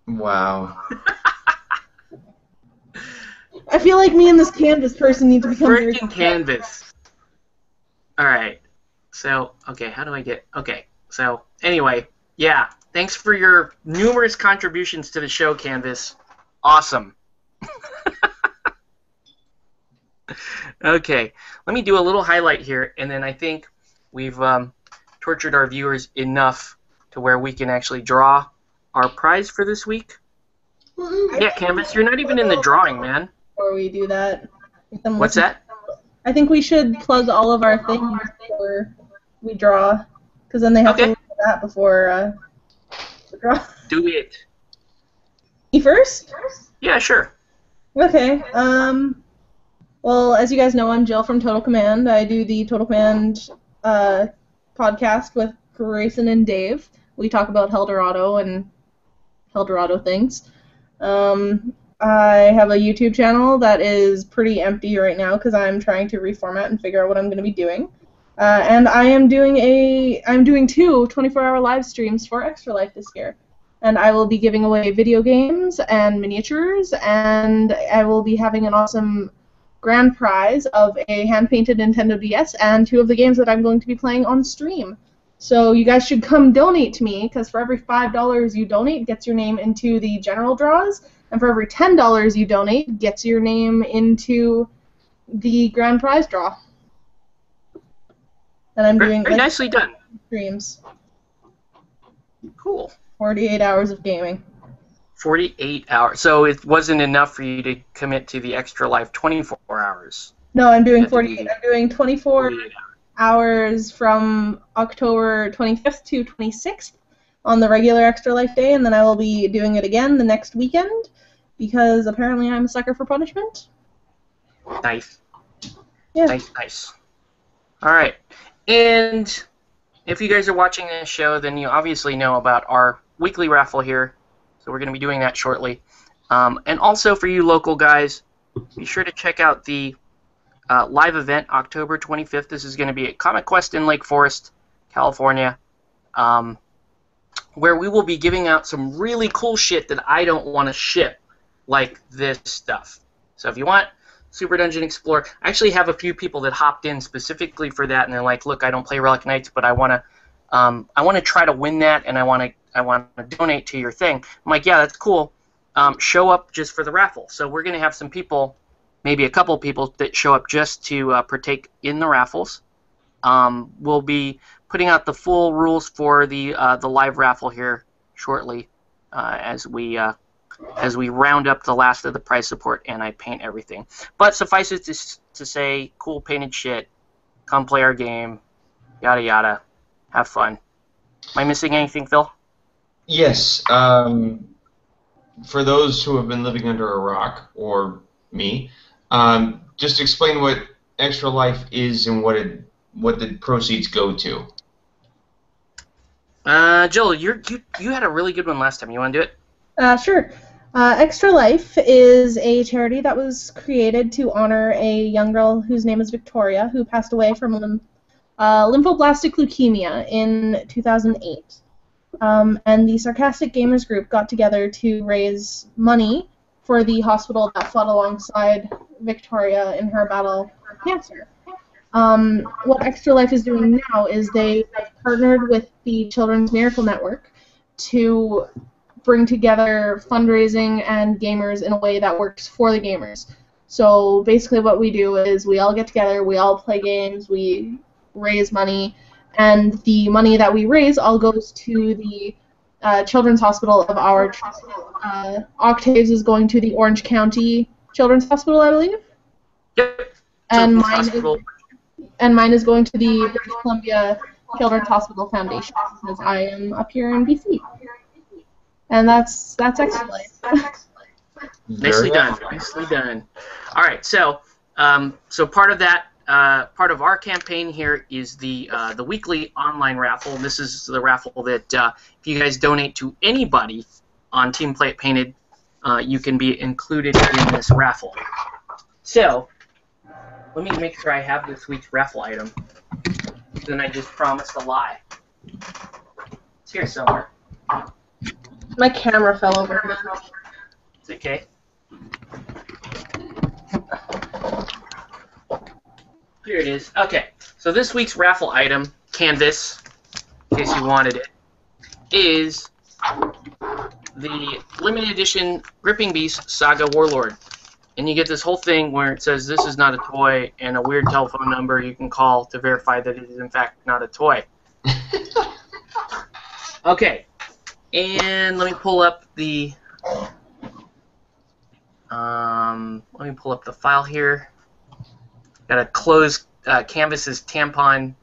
Wow. I feel like me and this Canvas person need to become very Freaking Canvas. All right. So, okay, how do I get... Okay, so, anyway, yeah. Thanks for your numerous contributions to the show, Canvas. Awesome. Okay, let me do a little highlight here, and then I think we've tortured our viewers enough to where we can actually draw our prize for this week. Yeah, Canvas, you're not even in the drawing, man. Before we do that. What's that? I think we should plug all of our things before we draw, because then they have to Okay. look at that before the draw. Do it. Me first? Yeah, sure. Okay. Well, as you guys know, I'm Jill from Total Command. I do the Total Command podcast with Grayson and Dave. We talk about Eldorado and Eldorado things. I have a YouTube channel that is pretty empty right now because I'm trying to reformat and figure out what I'm going to be doing. And I'm doing 2 24-hour live streams for Extra Life this year. And I will be giving away video games and miniatures, and I will be having an awesome grand prize of a hand-painted Nintendo DS and 2 of the games that I'm going to be playing on stream. So you guys should come donate to me, because for every $5 you donate, gets your name into the general draws, and for every $10 you donate, gets your name into the grand prize draw. And I'm doing very nicely done. Streams. Cool. 48 hours of gaming. 48 hours. So it wasn't enough for you to commit to the Extra Life 24 hours. No, I'm doing 48. I'm doing 24 hours from October 25th to 26th on the regular Extra Life day, and then I will be doing it again the next weekend because apparently I'm a sucker for punishment. Nice. Yeah. Nice. All right. And if you guys are watching this show, then you obviously know about our weekly raffle here. So we're going to be doing that shortly. And also for you local guys, be sure to check out the live event October 25th. This is going to be at Comic Quest in Lake Forest, California, where we will be giving out some really cool shit that I don't want to ship, like this stuff. So if you want Super Dungeon Explorer, I actually have a few people that hopped in specifically for that, and they're like, "Look, I don't play Relic Knights, but I want to try to win that, and I want to donate to your thing." I'm like, "Yeah, that's cool. Show up just for the raffle." So we're going to have some people, maybe a couple people that show up just to partake in the raffles. We'll be putting out the full rules for the live raffle here shortly, as we round up the last of the prize support and I paint everything. But suffice it to say, cool painted shit. Come play our game. Yada yada. Have fun. Am I missing anything, Phil? Yes. For those who have been living under a rock, or me, just explain what Extra Life is and what the proceeds go to. Joel, you had a really good one last time. You want to do it? Sure. Extra Life is a charity that was created to honor a young girl whose name is Victoria, who passed away from lymphoblastic leukemia in 2008. And the Sarcastic Gamers group got together to raise money for the hospital that fought alongside Victoria in her battle with cancer. What Extra Life is doing now is they have partnered with the Children's Miracle Network to bring together fundraising and gamers in a way that works for the gamers. So basically what we do is we all get together, we all play games, we raise money, and the money that we raise all goes to the Children's Hospital of our trust. Octaves is going to the Orange County Children's Hospital, I believe. Yep. And mine is going to the British Columbia Children's Hospital Foundation, because I am up here in BC. And that's Extra Life. Nicely done. Nicely done. All right. So part of that, part of our campaign here is the weekly online raffle. And this is the raffle that if you guys donate to anybody on Team Play It Painted, you can be included in this raffle. So let me make sure I have this week's raffle item. Then I just promised a lie. It's here somewhere. My camera fell over. It's okay. Here it is. Okay, so this week's raffle item, canvas, in case you wanted it, is the limited edition Gripping Beast Saga Warlord. And you get this whole thing where it says this is not a toy and a weird telephone number you can call to verify that it is in fact not a toy. Okay. And let me pull up the file here. Got a closed canvas's tampon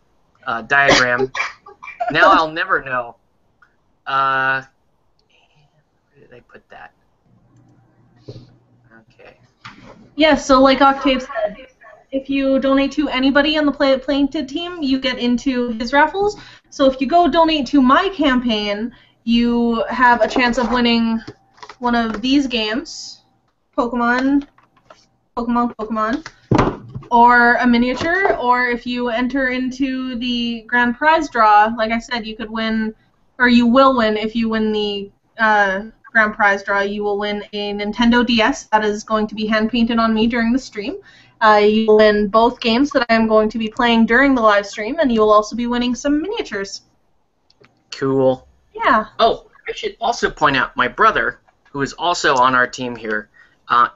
diagram. Now I'll never know. Where did I put that? Okay. Yeah, so like Octave said, if you donate to anybody on the Play It Painted team, you get into his raffles. So if you go donate to my campaign, you have a chance of winning one of these games, Pokemon, or a miniature, or if you enter into the grand prize draw, like I said, you could win, or you will win if you win the grand prize draw. You will win a Nintendo DS that is going to be hand-painted on me during the stream. You will win both games that I am going to be playing during the live stream, and you will also be winning some miniatures. Cool. Yeah. Oh, I should also point out my brother, who is also on our team here,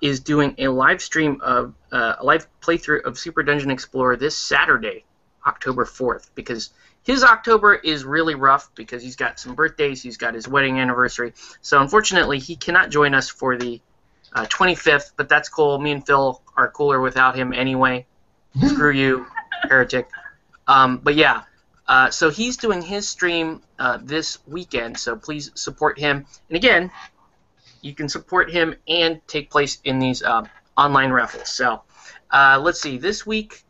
is doing a live stream of a live playthrough of Super Dungeon Explorer this Saturday, October 4th, because his October is really rough because he's got some birthdays, he's got his wedding anniversary, so unfortunately he cannot join us for the 25th, but that's cool. Me and Phil are cooler without him anyway. Screw you, heretic. But yeah, so he's doing his stream this weekend, so please support him. And again, you can support him and take place in these online raffles. So let's see. This week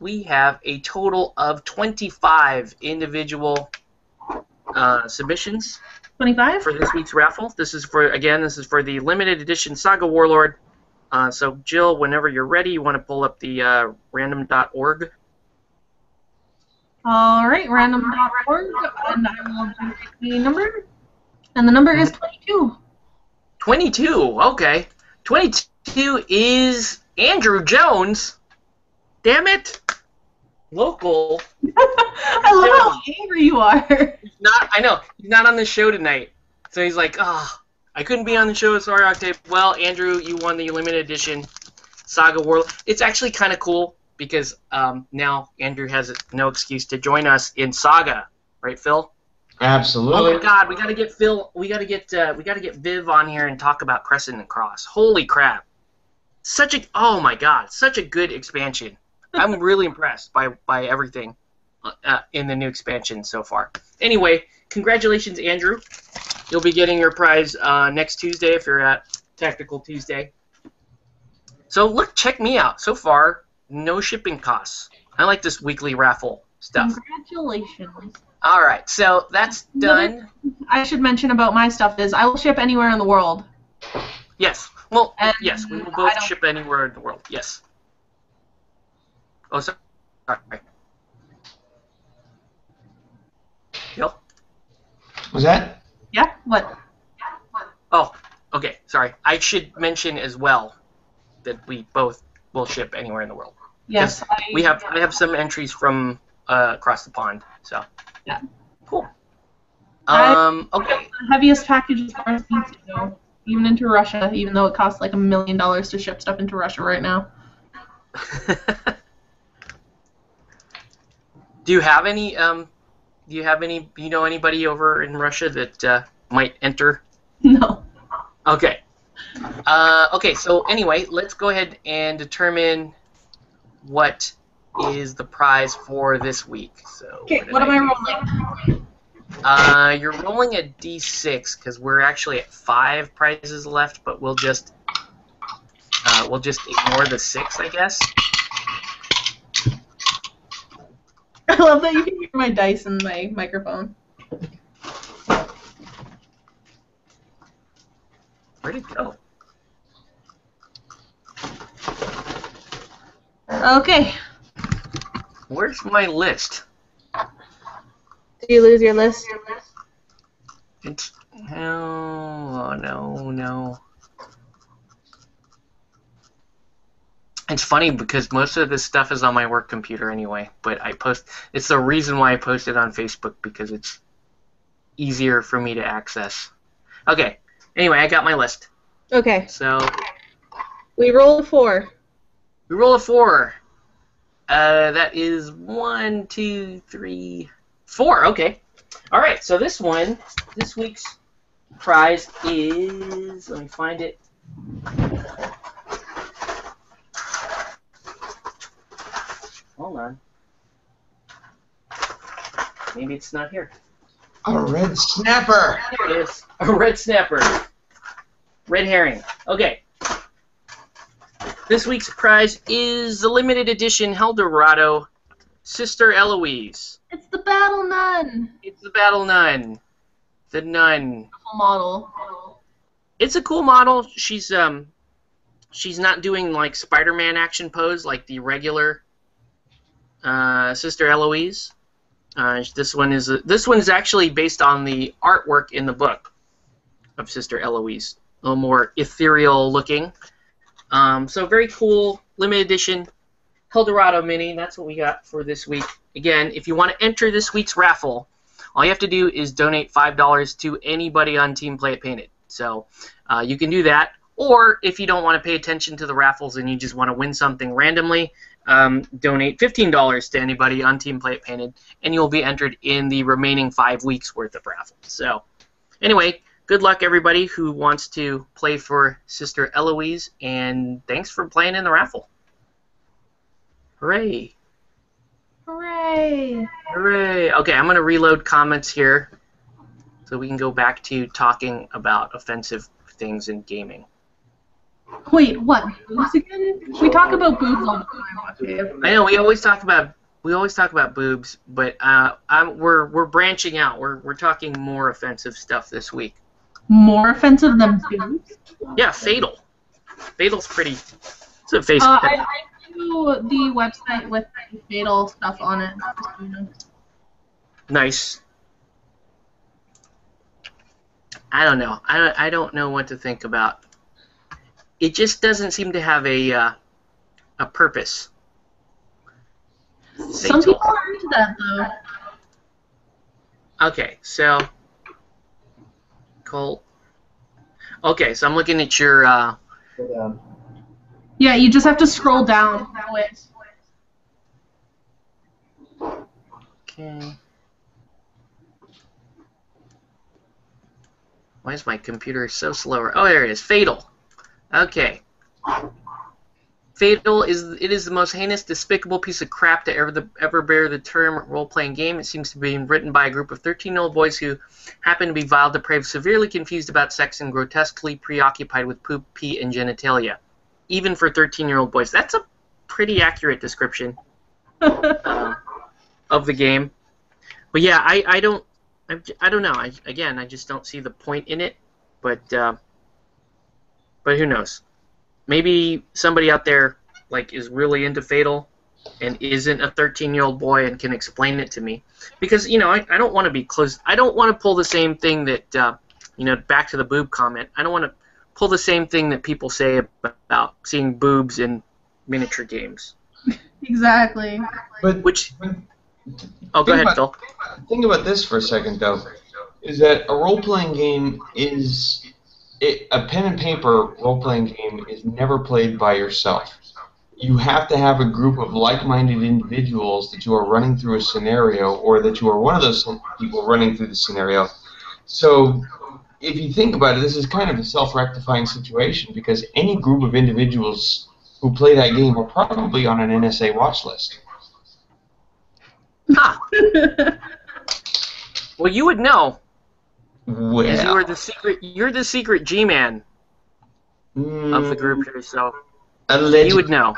we have a total of 25 individual submissions. 25? For this week's raffle. This is for the limited edition Saga Warlord. So Jill, whenever you're ready, you want to pull up the random.org. All right, random.org, and I will generate the number. And the number is 22. 22, okay. 22 is Andrew Jones. Damn it. Local. I love how angry you are. I know. He's not on the show tonight. So he's like, I couldn't be on the show. Sorry, Octave. Well, Andrew, you won the limited edition Saga Warlord. It's actually kind of cool because now Andrew has no excuse to join us in Saga. Right, Phil? Absolutely. Oh my God, we gotta get Phil. We gotta get Viv on here and talk about Crescent and Cross. Holy crap! Oh my God, such a good expansion. I'm really impressed by everything in the new expansion so far. Anyway, congratulations, Andrew. You'll be getting your prize next Tuesday if you're at Tactical Tuesday. So look, check me out. So far, no shipping costs. I like this weekly raffle stuff. Congratulations. All right, so that's done. I should mention about my stuff is I will ship anywhere in the world. Yes. Well, And yes, we will both ship anywhere in the world. Yes. Oh, sorry. Bill? Was that? Yeah? What? Oh, okay. Sorry. I should mention as well that we both will ship anywhere in the world. Yes. I have some entries from across the pond. So. Yeah. Cool. Okay. Okay. The heaviest packages are though, even into Russia, even though it costs like $1 million to ship stuff into Russia right now. Do you have any? You know anybody over in Russia that might enter? No. Okay. Okay. So anyway, let's go ahead and determine what is the prize for this week. So. Okay. What am I rolling? You're rolling a d6 because we're actually at 5 prizes left, but we'll just ignore the 6, I guess. I love that you can hear my dice in my microphone. Where'd it go? Okay. Where's my list? Did you lose your list? Oh, no. It's funny because most of this stuff is on my work computer anyway, but it's the reason why I post it on Facebook because it's easier for me to access. Okay. Anyway, I got my list. Okay. So we roll a 4. We roll a 4. That is 1, 2, 3, 4. Okay. All right. So this week's prize is. Let me find it. Hold on. Maybe it's not here. A red snapper. There it is. A red snapper. Red herring. Okay. This week's prize is the limited edition Eldorado Sister Eloise. It's the Battle Nun. It's the Battle Nun. The nun. Model. It's a cool model. She's not doing like Spider-Man action pose like the regular Sister Eloise. This one's actually based on the artwork in the book of Sister Eloise. A little more ethereal looking. So very cool, limited edition Eldorado Mini. That's what we got for this week. Again, if you want to enter this week's raffle, all you have to do is donate $5 to anybody on Team Play It Painted. So you can do that. Or if you don't want to pay attention to the raffles and you just want to win something randomly, donate $15 to anybody on Team Play It Painted, and you'll be entered in the remaining 5 weeks worth of raffles. So anyway, good luck everybody who wants to play for Sister Eloise, and thanks for playing in the raffle. Hooray! Hooray! Hooray! Okay, I'm going to reload comments here so we can go back to talking about offensive things in gaming. Wait, what? Boobs again? We talk about boobs all the time. I know we always talk about boobs, but we're branching out. We're talking more offensive stuff this week. More offensive than boobs? Yeah, Fatal. Fatal's pretty. It's a Facebook. I do the website with Fatal stuff on it. Nice. I don't know. I don't know what to think about. It just doesn't seem to have a purpose. Some people are into that, though. Okay, so Colt. Okay, so I'm looking at your. Yeah, you just have to scroll down that way. Okay. Why is my computer so slow? Oh, there it is. Fatal. Okay. Fatal is the most heinous, despicable piece of crap to ever bear the term role-playing game. It seems to be written by a group of 13-year-old boys who happen to be vile, depraved, severely confused about sex, and grotesquely preoccupied with poop, pee, and genitalia. Even for 13-year-old boys. That's a pretty accurate description of the game. But yeah, I don't know. I just don't see the point in it. But who knows? Maybe somebody out there is really into Fatal and isn't a 13-year-old boy and can explain it to me. Because I don't want to be close. I don't want to pull the same thing that back to the boob comment. I don't want to pull the same thing that people say about seeing boobs in miniature games. Exactly. But Oh, go ahead, Phil. Think about this for a second, though. Is that a role-playing game a pen and paper role-playing game is never played by yourself. You have to have a group of like-minded individuals that you are running through a scenario, or that you are one of those people running through the scenario. So if you think about it, this is kind of a self-rectifying situation, because any group of individuals who play that game are probably on an NSA watch list. Huh. Well, you would know. Well, you're the secret G-man of the group here, so allegedly. you would know.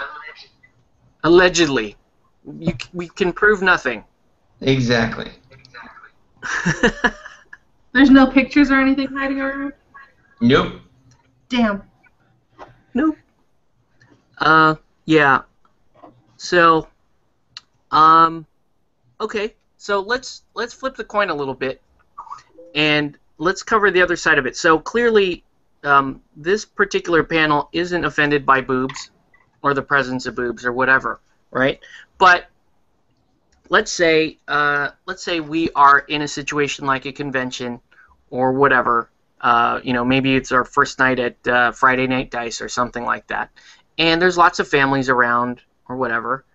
Allegedly. We can prove nothing. Exactly. There's no pictures or anything hiding around? Nope. Damn. Nope. Yeah. So, okay. So let's flip the coin a little bit, and let's cover the other side of it. So clearly, this particular panel isn't offended by boobs, or the presence of boobs, or whatever, right? But let's say we are in a situation like a convention, or whatever. Maybe it's our first night at Friday Night Dice or something like that, and there's lots of families around, or whatever.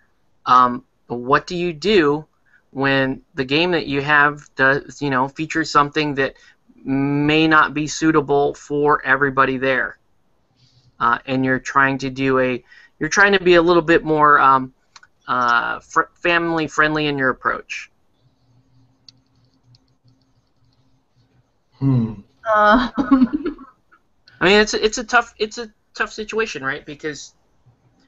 What do you do when the game that you have does, features something that may not be suitable for everybody there, and you're trying to be a little bit more family friendly in your approach? I mean, it's a tough situation, right? Because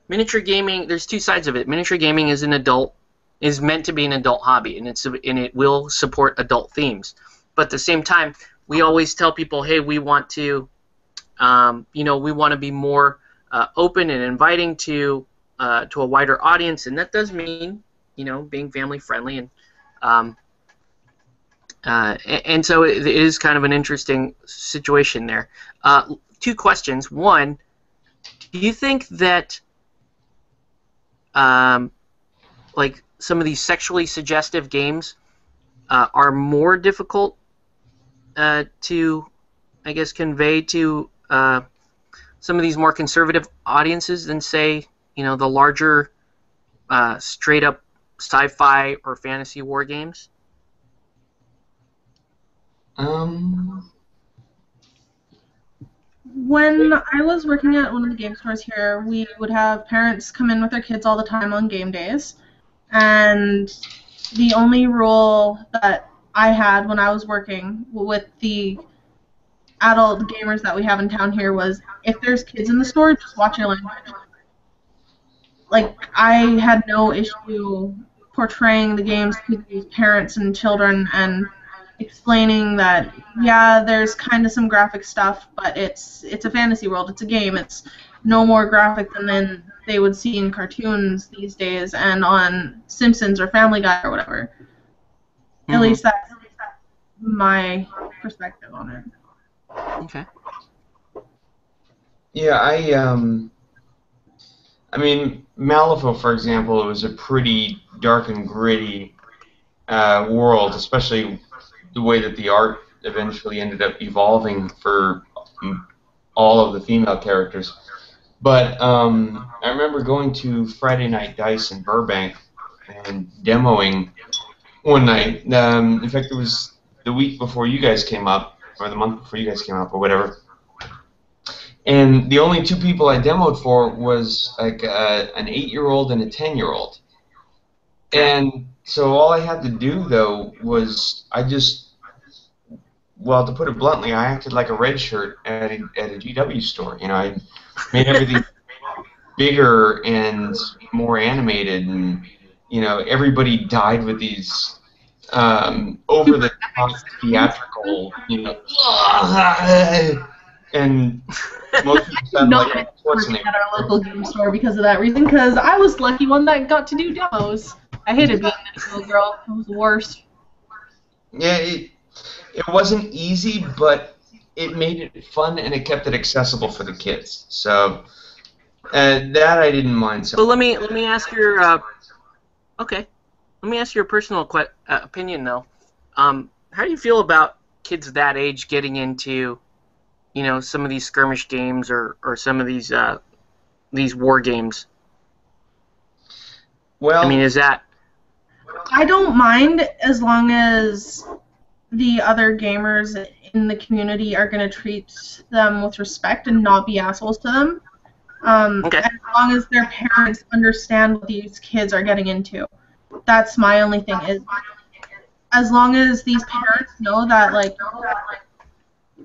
miniature gaming, there's two sides of it. Miniature gaming is meant to be an adult hobby, and it will support adult themes. But at the same time, we always tell people, hey, we want to, we want to be more open and inviting to a wider audience, and that does mean, being family friendly, and so it is kind of an interesting situation there. Two questions. One, do you think that like some of these sexually suggestive games are more difficult to, I guess, convey to some of these more conservative audiences than, say, the larger straight up sci-fi or fantasy war games? When I was working at one of the game stores here, we would have parents come in with their kids all the time on game days, and the only rule that I had when I was working with the adult gamers that we have in town here was, if there's kids in the store, just watch your language. Like, I had no issue portraying the games to these parents and children and explaining that, yeah, there's kind of some graphic stuff, but it's a fantasy world, it's a game, it's no more graphic than they would see in cartoons these days and on Simpsons or Family Guy or whatever. Mm-hmm. At least that's my perspective on it. Okay. Yeah, I mean, Malifaux, for example, it was a pretty dark and gritty world, especially the way that the art eventually ended up evolving for all of the female characters. But I remember going to Friday Night Dice in Burbank and demoing one night. In fact, it was the week before you guys came up, or the month before you guys came up, or whatever. And the only two people I demoed for was like an 8-year-old and a 10-year-old. And so all I had to do, though, was well, to put it bluntly, I acted like a red shirt at a GW store. I made everything bigger and more animated, and everybody died with these over-the-top theatrical, and most people sound like working at our local game store because of that reason, because I was the lucky one that got to do demos. I hated being a little girl. It was the worst. Yeah, it wasn't easy, but it made it fun and it kept it accessible for the kids. So that I didn't mind. So let me ask your okay. Let me ask your personal opinion though. How do you feel about kids that age getting into, some of these skirmish games or some of these war games? Well, I mean, is that? I don't mind as long as the other gamers in the community are going to treat them with respect and not be assholes to them. Okay. As long as their parents understand what these kids are getting into. That's my only thing. Is as long as these parents know that, like,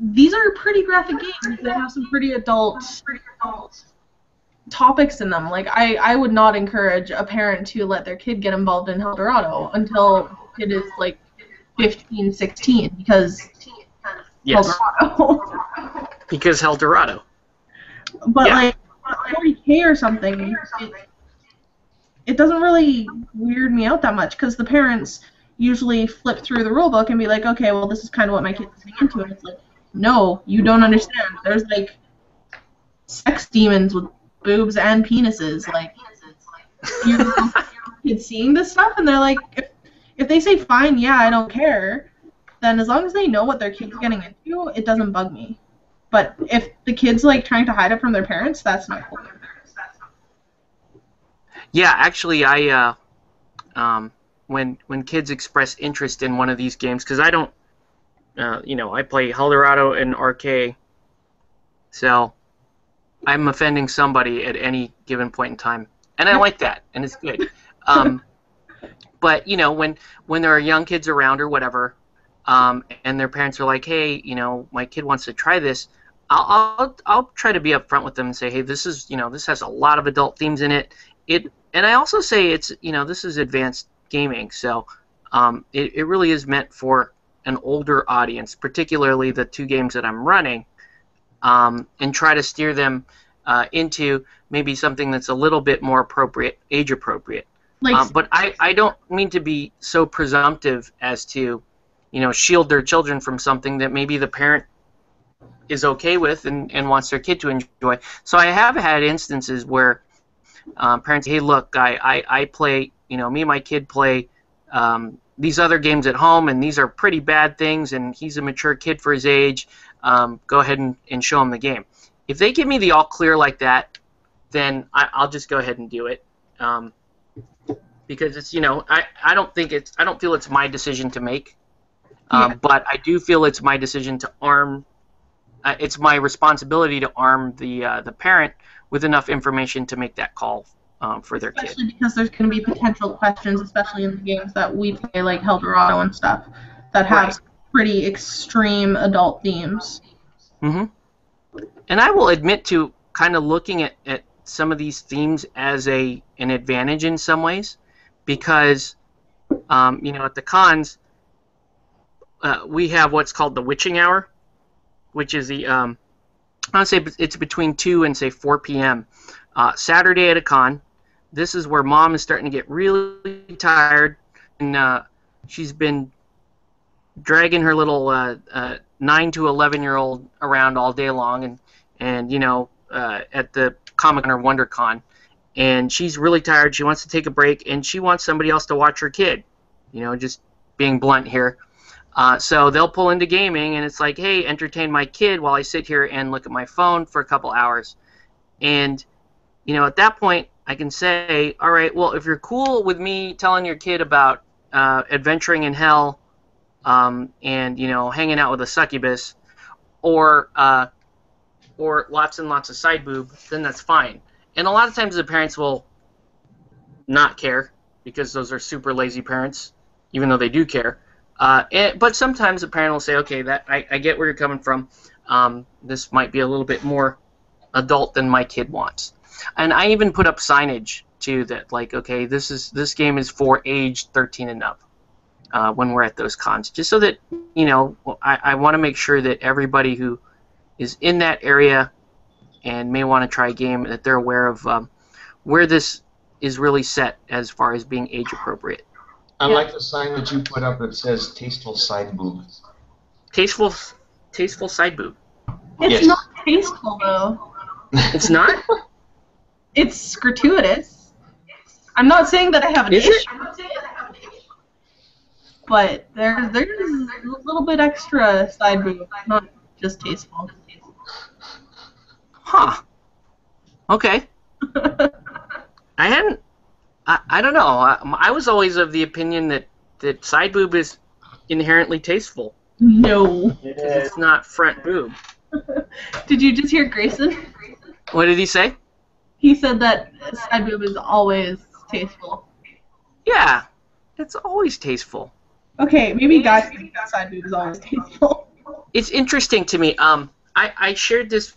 these are pretty graphic games. They have some pretty adult topics in them. Like, I would not encourage a parent to let their kid get involved in Eldorado until it is, like, 15, 16, because yes. Eldorado. Because Eldorado. But, like, 40K or something, it doesn't really weird me out that much, because the parents usually flip through the rulebook and be like, okay, well, this is kind of what my kid's getting into, and it's like, no, you don't understand. There's, like, sex demons with boobs and penises. Like, your kids seeing this stuff, and they're like, if they say, fine, yeah, I don't care, then as long as they know what their kid's getting into, it doesn't bug me. But if the kid's, like, trying to hide it from their parents, that's not cool. Yeah, actually, I when kids express interest in one of these games, because I don't, I play Eldorado and RK, so I'm offending somebody at any given point in time, and I like that, and it's good. But when there are young kids around or whatever, and their parents are like, hey, my kid wants to try this, I'll try to be upfront with them and say, hey, this is this has a lot of adult themes in it. And I also say it's this is advanced gaming, so it really is meant for an older audience, particularly the 2 games that I'm running, and try to steer them into maybe something that's a little bit more appropriate, age appropriate. But I don't mean to be so presumptive as to, shield their children from something that maybe the parent is okay with and wants their kid to enjoy. So I have had instances where parents say, hey, look, I play, me and my kid play these other games at home, and these are pretty bad things, and he's a mature kid for his age. Go ahead and show him the game. If they give me the all clear like that, then I'll just go ahead and do it. Because it's, I don't feel it's my decision to make. But I do feel it's my decision to arm. It's my responsibility to arm the parent with enough information to make that call for their kid. Especially because there's going to be potential questions, especially in the games that we play, like Eldorado and stuff, that have pretty extreme adult themes. Mm-hmm. And I will admit to kind of looking at some of these themes as an advantage in some ways, because at the cons we have what's called the witching hour, which is the I would say it's between 2 and say 4 p.m. Saturday at a con. This is where mom is starting to get really tired, and she's been dragging her little 9 to 11-year-old around all day long, and at the Comic-Con or WonderCon, and she's really tired. She wants to take a break, and she wants somebody else to watch her kid. Just being blunt here. So they'll pull into gaming, and it's like, hey, entertain my kid while I sit here and look at my phone for a couple hours. And, at that point, I can say, all right, well, if you're cool with me telling your kid about adventuring in hell and, hanging out with a succubus or lots and lots of side boob, then that's fine. And a lot of times the parents will not care because those are super lazy parents, even though they do care. But sometimes the parent will say, okay, I get where you're coming from. This might be a little bit more adult than my kid wants. And I even put up signage too that, like, okay, this game is for age 13 and up when we're at those cons, just so that I want to make sure that everybody who is in that area and may want to try a game, that they're aware of where this is really set as far as being age appropriate. I like the sign that you put up that says "tasteful side boob." Tasteful side boob. It's not tasteful though. It's not. It's gratuitous. I'm not saying that I have an issue with it, but there's a little bit extra side boob, not just tasteful. Huh. Okay. I don't know. I was always of the opinion that side boob is inherently tasteful. No. It's not front boob. Did you just hear Grayson? What did he say? He said that side boob is always tasteful. Yeah, it's always tasteful. Okay, maybe guys think that side boob is always tasteful. It's interesting to me. I shared this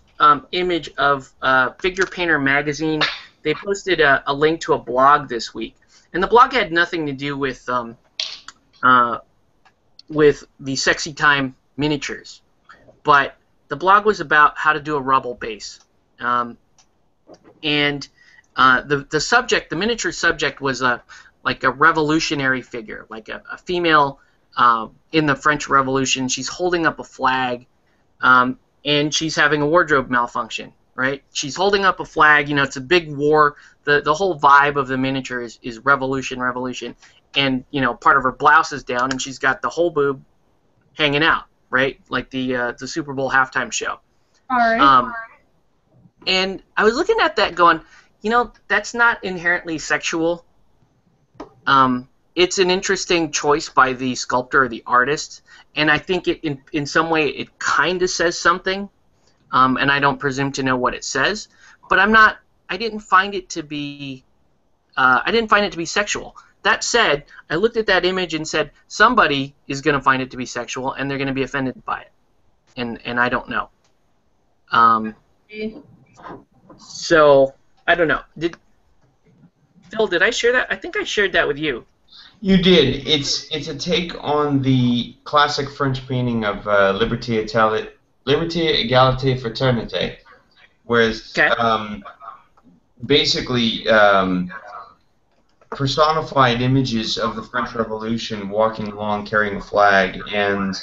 image of Figure Painter magazine. They posted a link to a blog this week, and the blog had nothing to do with the Sexy Time miniatures, but the blog was about how to do a rubble base, and the subject, the miniature subject, was like a revolutionary figure, like a female in the French Revolution. She's holding up a flag, and she's having a wardrobe malfunction. Right? She's holding up a flag. It's a big war. The whole vibe of the miniature is revolution, and part of her blouse is down, and she's got the whole boob hanging out, right? Like the Super Bowl halftime show. All right. And I was looking at that, going, that's not inherently sexual. It's an interesting choice by the sculptor or the artist, and I think it in some way it kind of says something. And I don't presume to know what it says, but I didn't find it to be sexual. That said, I looked at that image and said, somebody is going to find it to be sexual, and they're going to be offended by it, and I don't know. So I don't know. Phil, did I share that? I think I shared that with you. You did. It's a take on the classic French painting of Liberté, Égalité, Fraternité, whereas Okay. basically personified images of the French Revolution walking along carrying a flag, and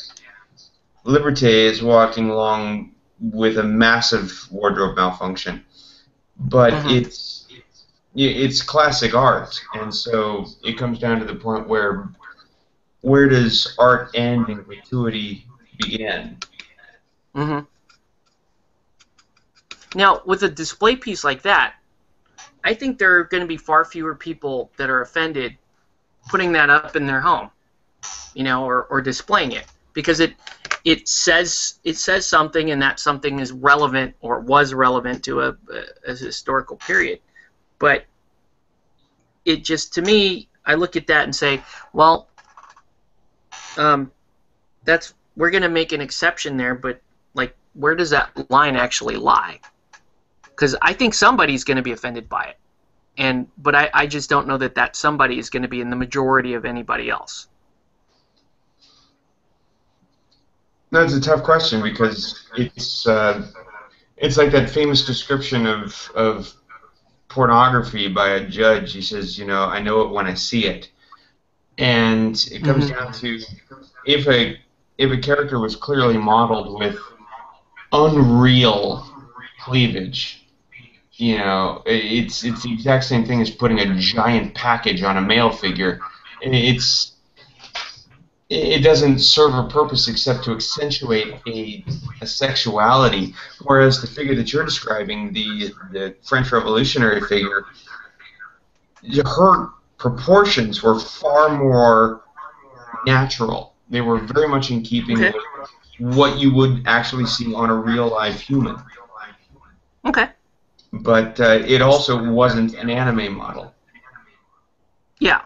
Liberté is walking along with a massive wardrobe malfunction. But Hmm. it's classic art, and so it comes down to the point where does art end and gratuity begin? Hmm. Now, with a display piece like that, I think there are going to be far fewer people that are offended putting that up in their home, or displaying it, because it says something, and that something is relevant or was relevant to a historical period. But it just, to me, I look at that and say, well, that's we're going to make an exception there, but like, where does that line actually lie? Because I think somebody's going to be offended by it, but I just don't know that somebody is going to be in the majority of anybody else. That's a tough question because it's like that famous description of pornography by a judge. He says, I know it when I see it, and it comes down to if a character was clearly modeled with unreal cleavage. It's the exact same thing as putting a giant package on a male figure. It doesn't serve a purpose except to accentuate a sexuality. Whereas the figure that you're describing, the French Revolutionary figure, her proportions were far more natural. They were very much in keeping Okay. with what you would actually see on a real live human. Okay. But it also wasn't an anime model. Yeah.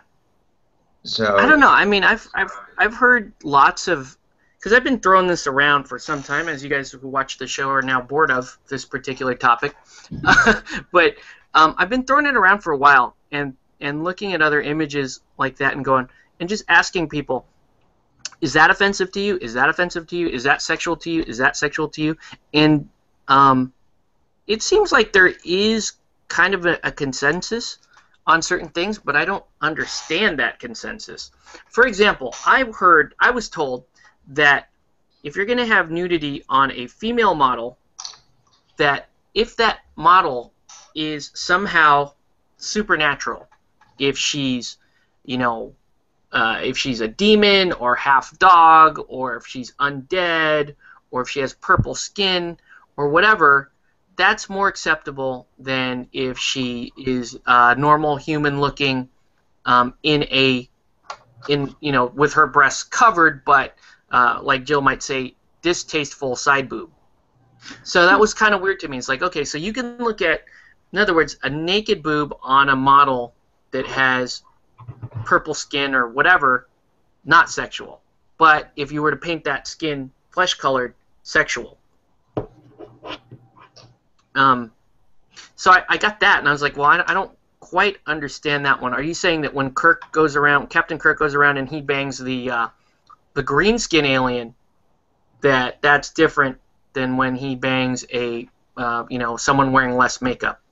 So I don't know. I mean, I've heard lots of, because I've been throwing this around for some time, as you guys who watch the show are now bored of this particular topic. But I've been throwing it around for a while, and looking at other images like that and going and just asking people, is that offensive to you? Is that offensive to you? Is that sexual to you? Is that sexual to you? And it seems like there is kind of a consensus on certain things, but I don't understand that consensus. For example, I was told that if you're going to have nudity on a female model, that if that model is somehow supernatural, if she's, if she's a demon or half dog, or if she's undead, or if she has purple skin or whatever, that's more acceptable than if she is normal human looking, with her breasts covered, but like Jill might say, distasteful side boob. So that was kind of weird to me. It's like, okay, so you can look at, in other words, a naked boob on a model that has purple skin or whatever, not sexual. But if you were to paint that skin flesh colored, sexual. So I got that, and I was like, well, I don't quite understand that one. Are you saying that when Captain Kirk goes around and he bangs the green skin alien, that's different than when he bangs a someone wearing less makeup?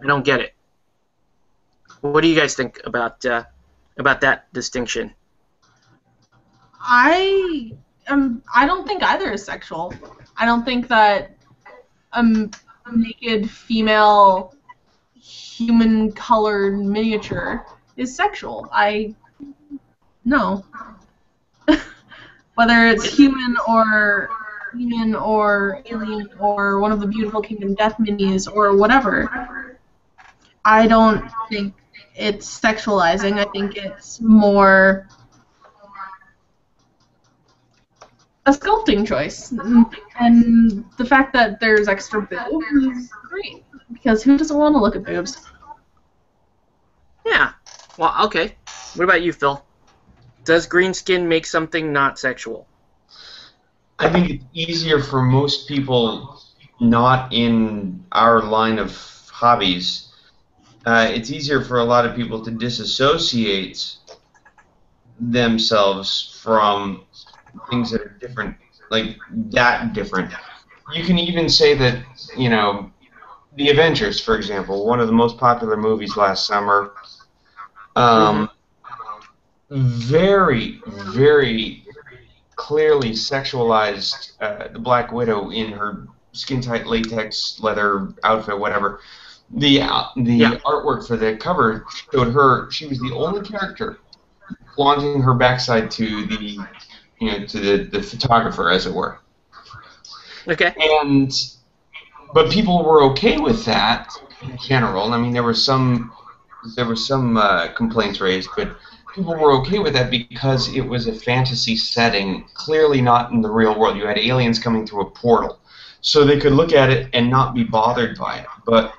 I don't get it. What do you guys think about that distinction? I don't think either is sexual. I don't think that a naked female human-colored miniature is sexual. No. Whether it's human or alien or one of the Beautiful Kingdom Death minis or whatever, I don't think it's sexualizing. I think it's more a sculpting choice. And the fact that there's extra boobs is great, because who doesn't want to look at boobs? Yeah. Well, okay. What about you, Phil? Does green skin make something not sexual? I think it's easier for most people not in our line of hobbies. It's easier for a lot of people to disassociate themselves from things that are different, like that different. You can even say that, you know, the Avengers, for example, one of the most popular movies last summer, Mm-hmm. very, very clearly sexualized the Black Widow in her skin-tight latex leather outfit, whatever. Yeah. The artwork for the cover showed her. She was the only character flaunting her backside to the photographer, as it were. Okay. But people were okay with that in general. I mean, there were some complaints raised, but people were okay with that because it was a fantasy setting, clearly not in the real world. You had aliens coming through a portal, so they could look at it and not be bothered by it. But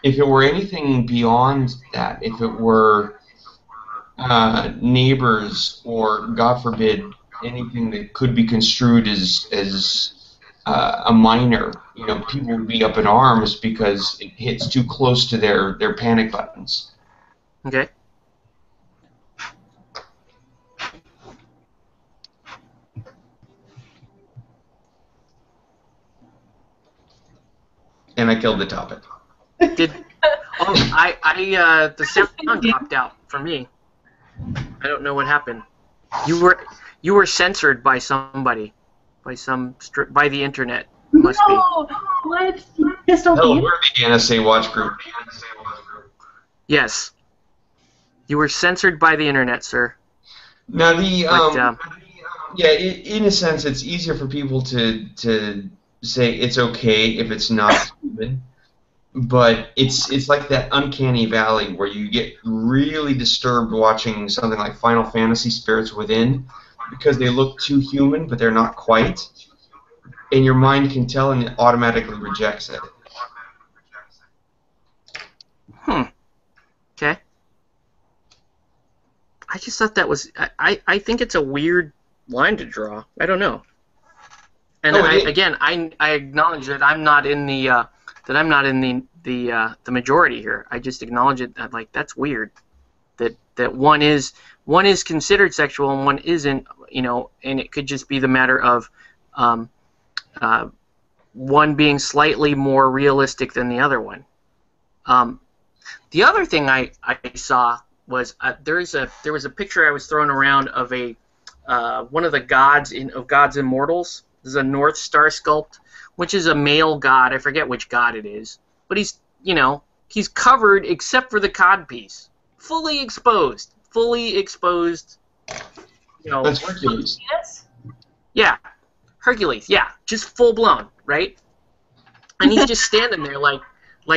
if it were anything beyond that, if it were neighbors or, God forbid, anything that could be construed as a minor, you know, people would be up in arms because it hits too close to their panic buttons. Okay. And I killed the topic. Did the sound dropped out for me. I don't know what happened. You were censored by somebody, by the internet. Must be. No, what? Pistol Hell, Thief? we're the NSA watch group. Yes. You were censored by the internet, sir. Now But, yeah, in a sense, it's easier for people to say it's okay if it's not human, but it's like that uncanny valley where you get really disturbed watching something like Final Fantasy Spirits Within because they look too human, but they're not quite, and your mind can tell and it automatically rejects it. okay. I just thought that was. I think it's a weird line to draw. I don't know. And I acknowledge that I'm not in the majority here. I just acknowledge it that, like, that's weird. That one is considered sexual and one isn't. You know, and it could just be the matter of one being slightly more realistic than the other one. The other thing I saw was there was a picture I was throwing around of a one of the gods of God's Immortals. This is a North Star sculpt, which is a male god. I forget which god it is, but he's covered except for the codpiece, fully exposed. You know, That's Hercules. yeah, Hercules. Yeah, just full blown, right? And he's just standing there like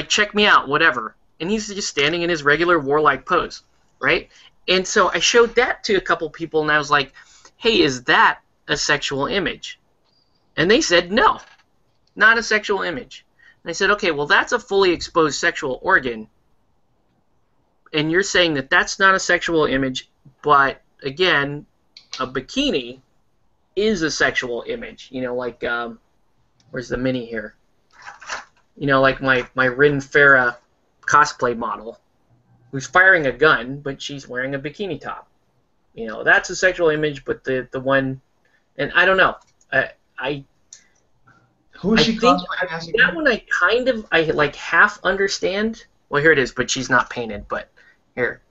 check me out, whatever. And he's just standing in his regular warlike pose, right? And so I showed that to a couple people, and I was like, hey, is that a sexual image? And they said, no, not a sexual image. And I said, okay, well, that's a fully exposed sexual organ, and you're saying that that's not a sexual image, but, again, a bikini is a sexual image. You know, like, where's the mini here? You know, like my Rin Farah cosplay model who's firing a gun, but she's wearing a bikini top. You know, that's a sexual image, but the one, and I don't know. Who is I she think cosplaying as that again? one I like half understand. Well, here it is, but she's not painted. But here,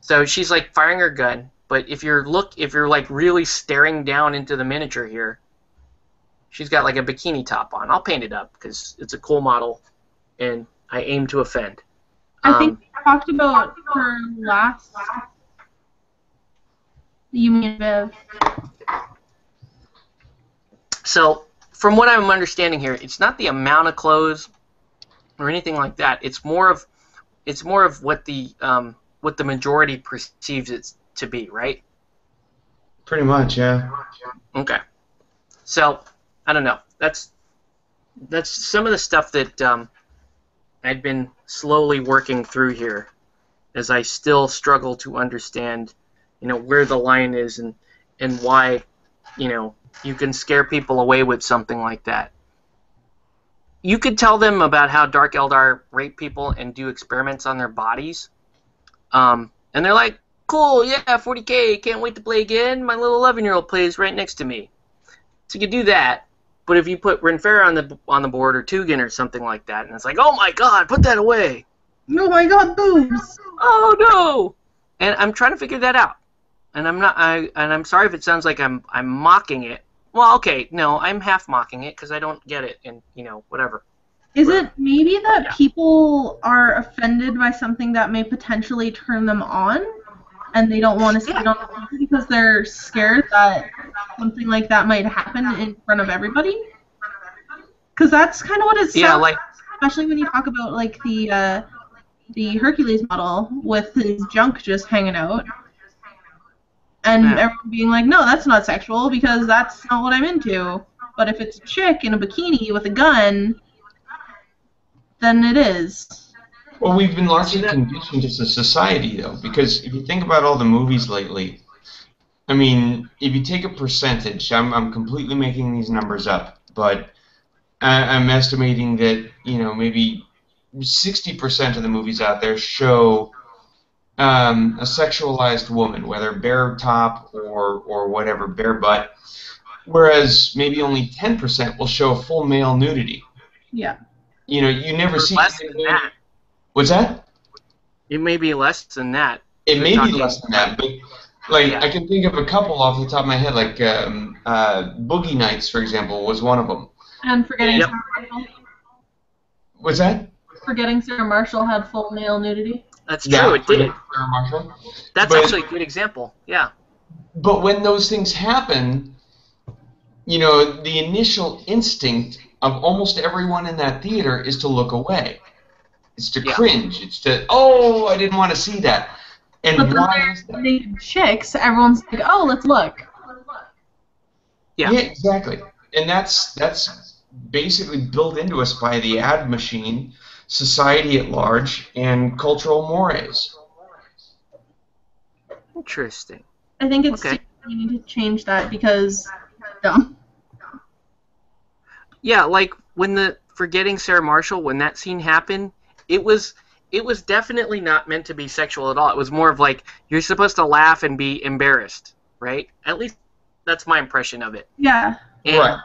so she's like firing her gun. But if you're like really staring down into the miniature here, she's got like a bikini top on. I'll paint it up because it's a cool model, and I aim to offend. I think we talked about her last. You mean Viv? So, from what I'm understanding here, it's not the amount of clothes or anything like that. It's more of what the majority perceives it to be, right? Pretty much, yeah. Okay. So, I don't know. That's some of the stuff that I've been slowly working through here, as I still struggle to understand, you know, where the line is and why, you know, you can scare people away with something like that. You could tell them about how Dark Eldar rape people and do experiments on their bodies, and they're like, cool, yeah, 40K, can't wait to play again. My little 11-year-old plays right next to me. So you could do that, but if you put Renfair on the board or Tugin or something like that, and it's like, oh my god, put that away. Oh my god, boobs! Oh no! And I'm trying to figure that out. And I'm sorry if it sounds like I'm mocking it. Well, okay, no, I'm half mocking it because I don't get it, and whatever. Is it maybe that people are offended by something that may potentially turn them on, and they don't want to see it on the TV because they're scared that something like that might happen in front of everybody? Because that's kind of what it sounds like, especially when you talk about like the Hercules model with his junk just hanging out. And everyone being like, no, that's not sexual because that's not what I'm into. But if it's a chick in a bikini with a gun, then it is. Well, we've been largely conditioned as a society, though, because if you think about all the movies lately, I mean, if you take a percentage, I'm completely making these numbers up, but I'm estimating that, maybe 60% of the movies out there show a sexualized woman, whether bare top or whatever, bare butt, whereas maybe only 10% will show full male nudity. Yeah. You never see less than that. What's that? It may be less than that. It may be less than that, but I can think of a couple off the top of my head, like Boogie Nights, for example, was one of them. And Forgetting Sarah Marshall. What's that? Forgetting Sarah Marshall had full male nudity. That's true, it did. Sarah Marshall. That's actually a good example, yeah. But when those things happen, the initial instinct of almost everyone in that theater is to look away. It's to cringe. It's to, oh, I didn't want to see that. And but why is that? Naked chicks, everyone's like, oh, let's look. Yeah, exactly. And that's basically built into us by the ad machine, society at large, and cultural mores. Interesting. I think it's we need to change that because dumb. Yeah, like when the Forgetting Sarah Marshall, when that scene happened, it was definitely not meant to be sexual at all. It was more of like you're supposed to laugh and be embarrassed, right? At least that's my impression of it. Yeah. And right.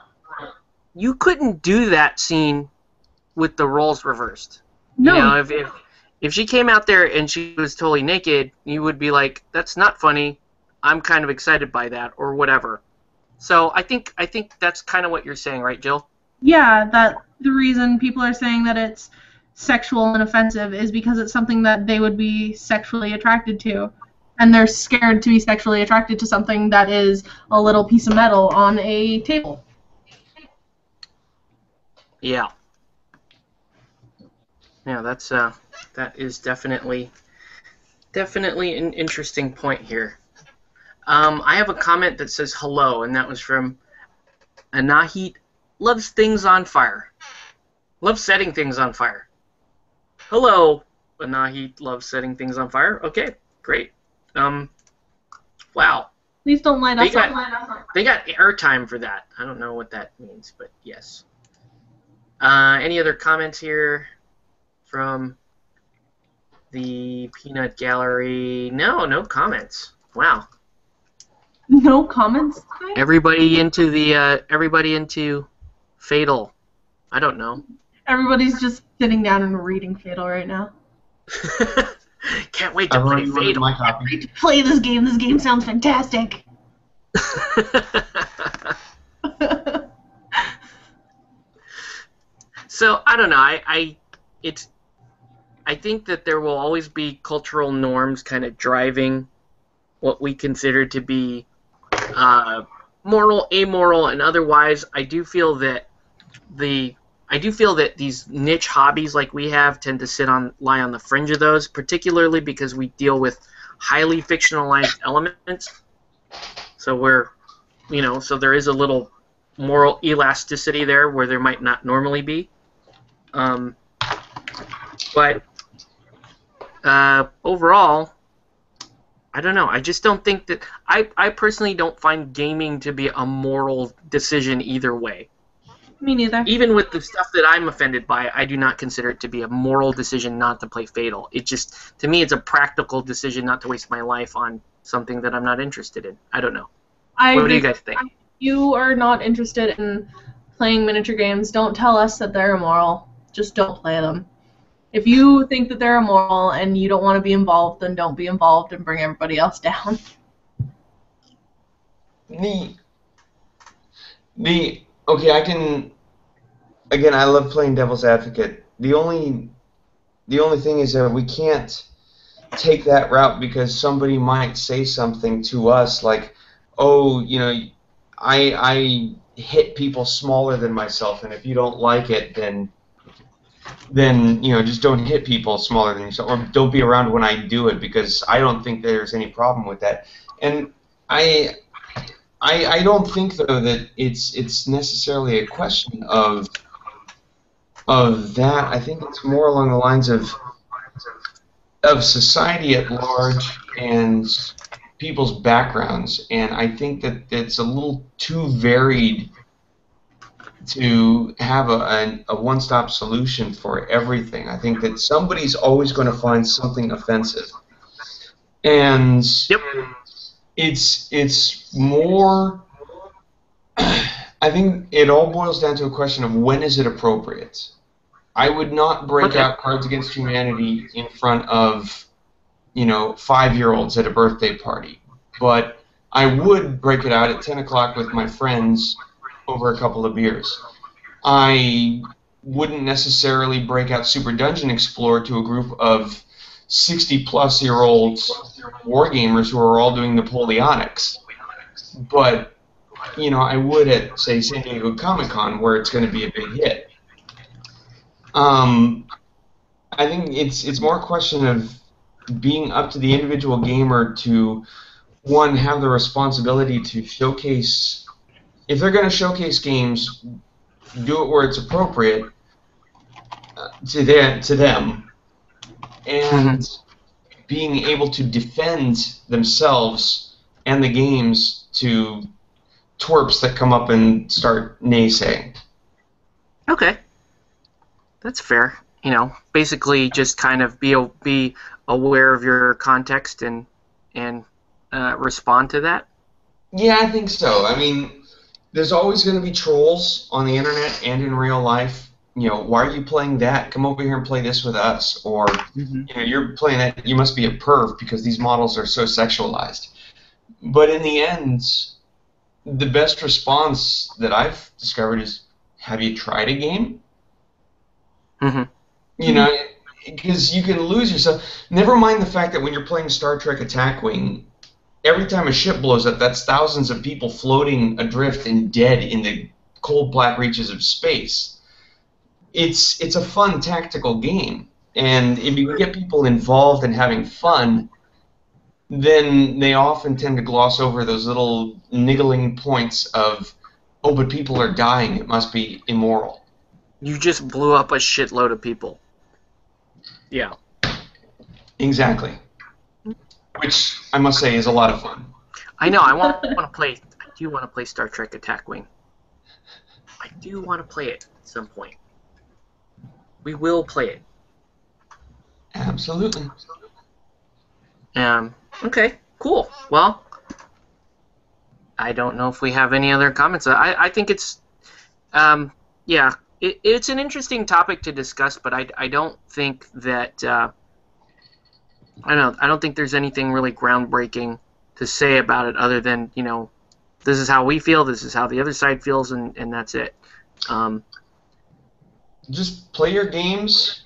You couldn't do that scene with the roles reversed. No. If she came out there and she was totally naked, you would be like, that's not funny. I'm kind of excited by that or whatever. So I think that's kind of what you're saying, right, Jill? Yeah, that the reason people are saying that it's sexual and offensive is because it's something that they would be sexually attracted to. And they're scared to be sexually attracted to something that is a little piece of metal on a table. Yeah. Yeah, that is definitely an interesting point here. I have a comment that says hello, and that was from Anahit. Loves things on fire. Loves setting things on fire. Hello, Anahit loves setting things on fire. Okay, great. Wow. Please don't light us up. They got airtime for that. I don't know what that means, but yes. Any other comments here from the Peanut Gallery? No comments. Wow. No comments? Everybody into Fatal. I don't know. Everybody's just sitting down and reading Fatal right now. Can't wait to play Fatal. Can't wait to play this game. This game sounds fantastic. So I don't know. I think that there will always be cultural norms kind of driving what we consider to be moral, amoral, and otherwise. I do feel that these niche hobbies like we have tend to lie on the fringe of those, particularly because we deal with highly fictionalized elements. So so there is a little moral elasticity there where there might not normally be. But overall, I don't know. I just don't think that I personally don't find gaming to be a moral decision either way. Me neither. Even with the stuff that I'm offended by, I do not consider it to be a moral decision not to play Fatal. It just, to me, it's a practical decision not to waste my life on something that I'm not interested in. I don't know. I What do agree. you guys think? If you are not interested in playing miniature games, don't tell us that they're immoral. Just don't play them. If you think that they're immoral and you don't want to be involved, then don't be involved and bring everybody else down. Okay, again, I love playing devil's advocate. The only thing is that we can't take that route because somebody might say something to us like, oh, I hit people smaller than myself, and if you don't like it, then just don't hit people smaller than yourself, or don't be around when I do it, because I don't think there's any problem with that. And I don't think, though, that it's necessarily a question of that. I think it's more along the lines of society at large and people's backgrounds, and I think that it's a little too varied to have a one-stop solution for everything. I think that somebody's always going to find something offensive, and Yep. it's more. I think it all boils down to a question of when is it appropriate. I would not break out Cards Against Humanity in front of 5-year-olds at a birthday party, but I would break it out at 10 o'clock with my friends over a couple of beers. I wouldn't necessarily break out Super Dungeon Explorer to a group of 60-plus-year-old wargamers who are all doing Napoleonics. But, I would at, say, San Diego Comic-Con, where it's going to be a big hit. I think it's more a question of being up to the individual gamer to, one, have the responsibility to showcase. If they're going to showcase games, do it where it's appropriate to them, and being able to defend themselves and the games to twerps that come up and start naysaying. Okay. That's fair. Basically just kind of be aware of your context and respond to that. Yeah, I think so. I mean, there's always going to be trolls on the internet and in real life. Why are you playing that? Come over here and play this with us. Or, you're playing that. You must be a perv because these models are so sexualized. But in the end, the best response that I've discovered is, have you tried a game? Because you can lose yourself. Never mind the fact that when you're playing Star Trek Attack Wing, every time a ship blows up, that's thousands of people floating adrift and dead in the cold black reaches of space. It's a fun tactical game, and if you can get people involved and having fun, then they often tend to gloss over those little niggling points of, oh, but people are dying, it must be immoral. You just blew up a shitload of people. Yeah. Exactly. Which I must say is a lot of fun. I know. I do want to play Star Trek Attack Wing. I do want to play it at some point. We will play it. Absolutely. Okay. Cool. Well, I don't know if we have any other comments. I think it's, yeah. It's an interesting topic to discuss, but I don't think that I don't think there's anything really groundbreaking to say about it other than this is how we feel, this is how the other side feels, and that's it. Just play your games,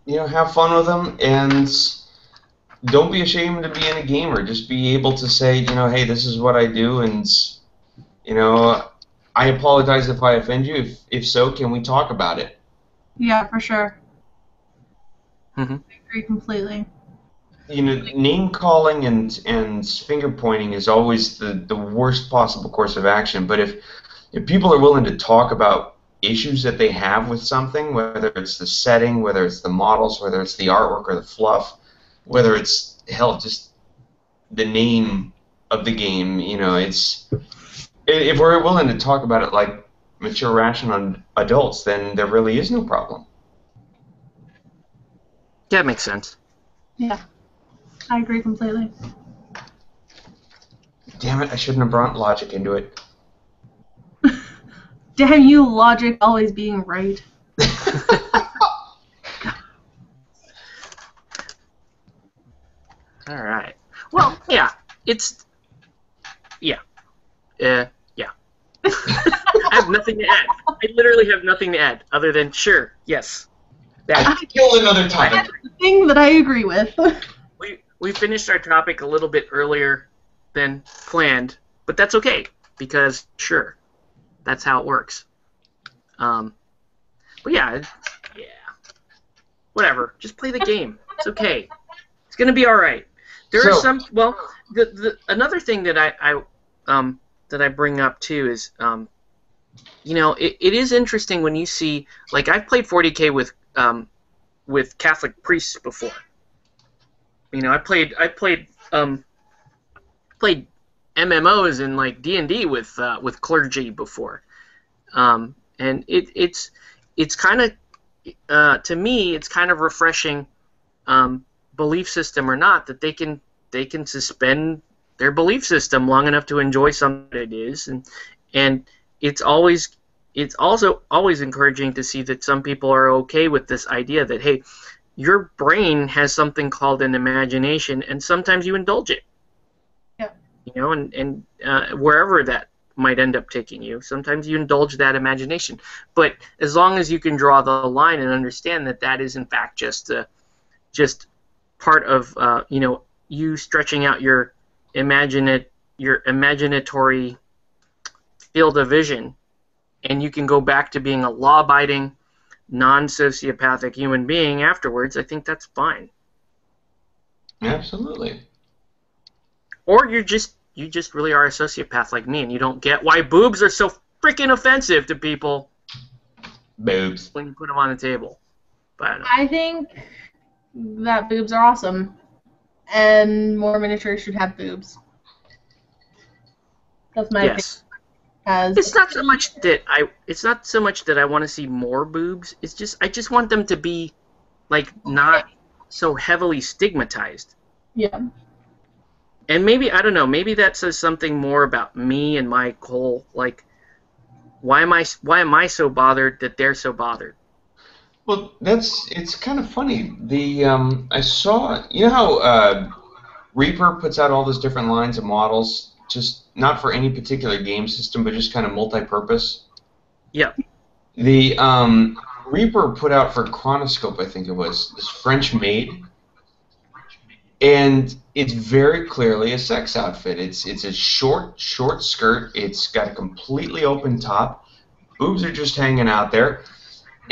have fun with them, and don't be ashamed of being a gamer. Just be able to say, hey, this is what I do, and I apologize if I offend you. If so, can we talk about it? Yeah, for sure. I agree completely. Name calling and finger pointing is always the worst possible course of action. But if people are willing to talk about issues that they have with something, whether it's the setting, whether it's the models, whether it's the artwork or the fluff, whether it's just the name of the game, if we're willing to talk about it like mature, rational adults, then there really is no problem. Yeah, that makes sense. Yeah, I agree completely. Damn it, I shouldn't have brought logic into it. Damn you, logic always being right. All right. Well, yeah, yeah. Yeah. I have nothing to add. I literally have nothing to add other than sure, yes. I killed another topic. That's the thing that I agree with. We finished our topic a little bit earlier than planned, but that's okay because sure, that's how it works. But yeah, whatever. Just play the game. It's okay. It's gonna be all right. There are some. Well, another thing that I bring up too is it is interesting when you see, like, I've played 40K with Catholic priests before. I played MMOs and like D&D with clergy before, and it's kind of to me it's kind of refreshing, belief system or not, that they can suspend their belief system long enough to enjoy something that it is, and it's also always encouraging to see that some people are okay with this idea that, hey, your brain has something called an imagination, and sometimes you indulge it. Yeah. And wherever that might end up taking you, sometimes you indulge that imagination. But as long as you can draw the line and understand that that is in fact just part of you stretching out your imaginatory field of vision, and you can go back to being a law-abiding, non-sociopathic human being afterwards, I think that's fine. Absolutely. Or you just really are a sociopath like me, and you don't get why boobs are so freaking offensive to people. Boobs. When you put them on the table. But I think that boobs are awesome, and more miniatures should have boobs. That's my opinion. It's not so much that I want to see more boobs. It's just I just want them to be like not so heavily stigmatized. Yeah. And maybe, I don't know, maybe that says something more about me and my whole, like, why am I so bothered that they're so bothered? Well, it's kind of funny. I saw, how Reaper puts out all those different lines of models, just not for any particular game system, but just kind of multi-purpose. Yeah. The Reaper put out for Chronoscope, I think it was, this French maid, and it's very clearly a sex outfit. It's a short skirt. It's got a completely open top. Boobs are just hanging out there.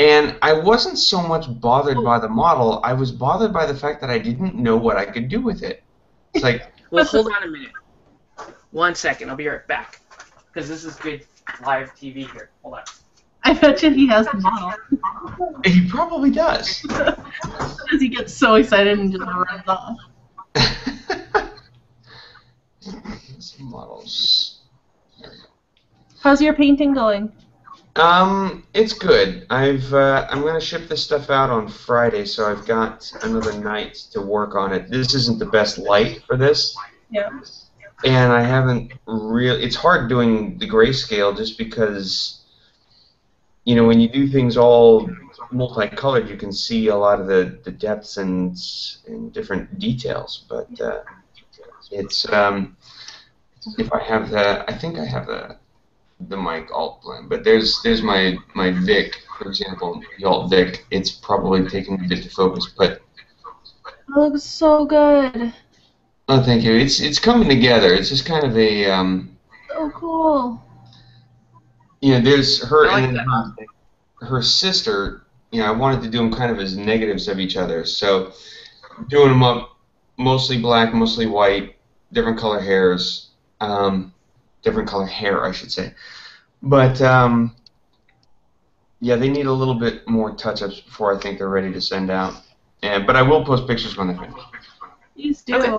And I wasn't so much bothered by the model. I was bothered by the fact that I didn't know what I could do with it. It's like... Well, hold on a minute. 1 second. I'll be right back. Because this is good live TV here. Hold on. I bet you he has the model. He probably does. Because he gets so excited and just runs off. Some models. There we go. How's your painting going? It's good. I'm gonna ship this stuff out on Friday, so I've got another night to work on it. This isn't the best light for this. Yeah. And I haven't really... It's hard doing the grayscale just because, when you do things all multicolored, you can see a lot of the depths and different details. But it's... if I have I think I have the mic alt blend, but there's my Vic, for example, the alt Vic. It's probably taking a bit to focus, but... It looks so good. Oh, thank you. It's coming together. It's just kind of a so cool. There's her I like and then her sister. I wanted to do them kind of as negatives of each other. So doing them up mostly black, mostly white, different color hairs, different color hair, I should say. But yeah, they need a little bit more touch-ups before I think they're ready to send out. But I will post pictures when they're finished. Please do.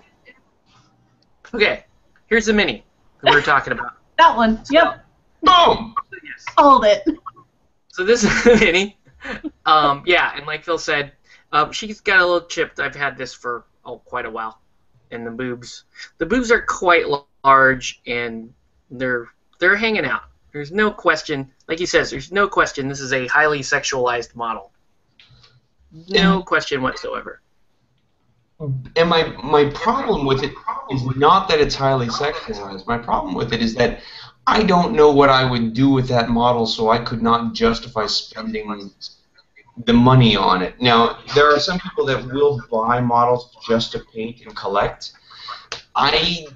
Okay, here's the mini that we were talking about. That one. Yep. Boom! Called it. So this is the mini. Yeah, and like Phil said, she's got a little chipped. I've had this for quite a while. And the boobs are quite large, and they're hanging out. There's no question. Like he says, there's no question. This is a highly sexualized model. No question whatsoever. And my problem with it is not that it's highly sexualized. My problem with it is that I don't know what I would do with that model, so I could not justify spending the money on it. Now, there are some people that will buy models just to paint and collect. I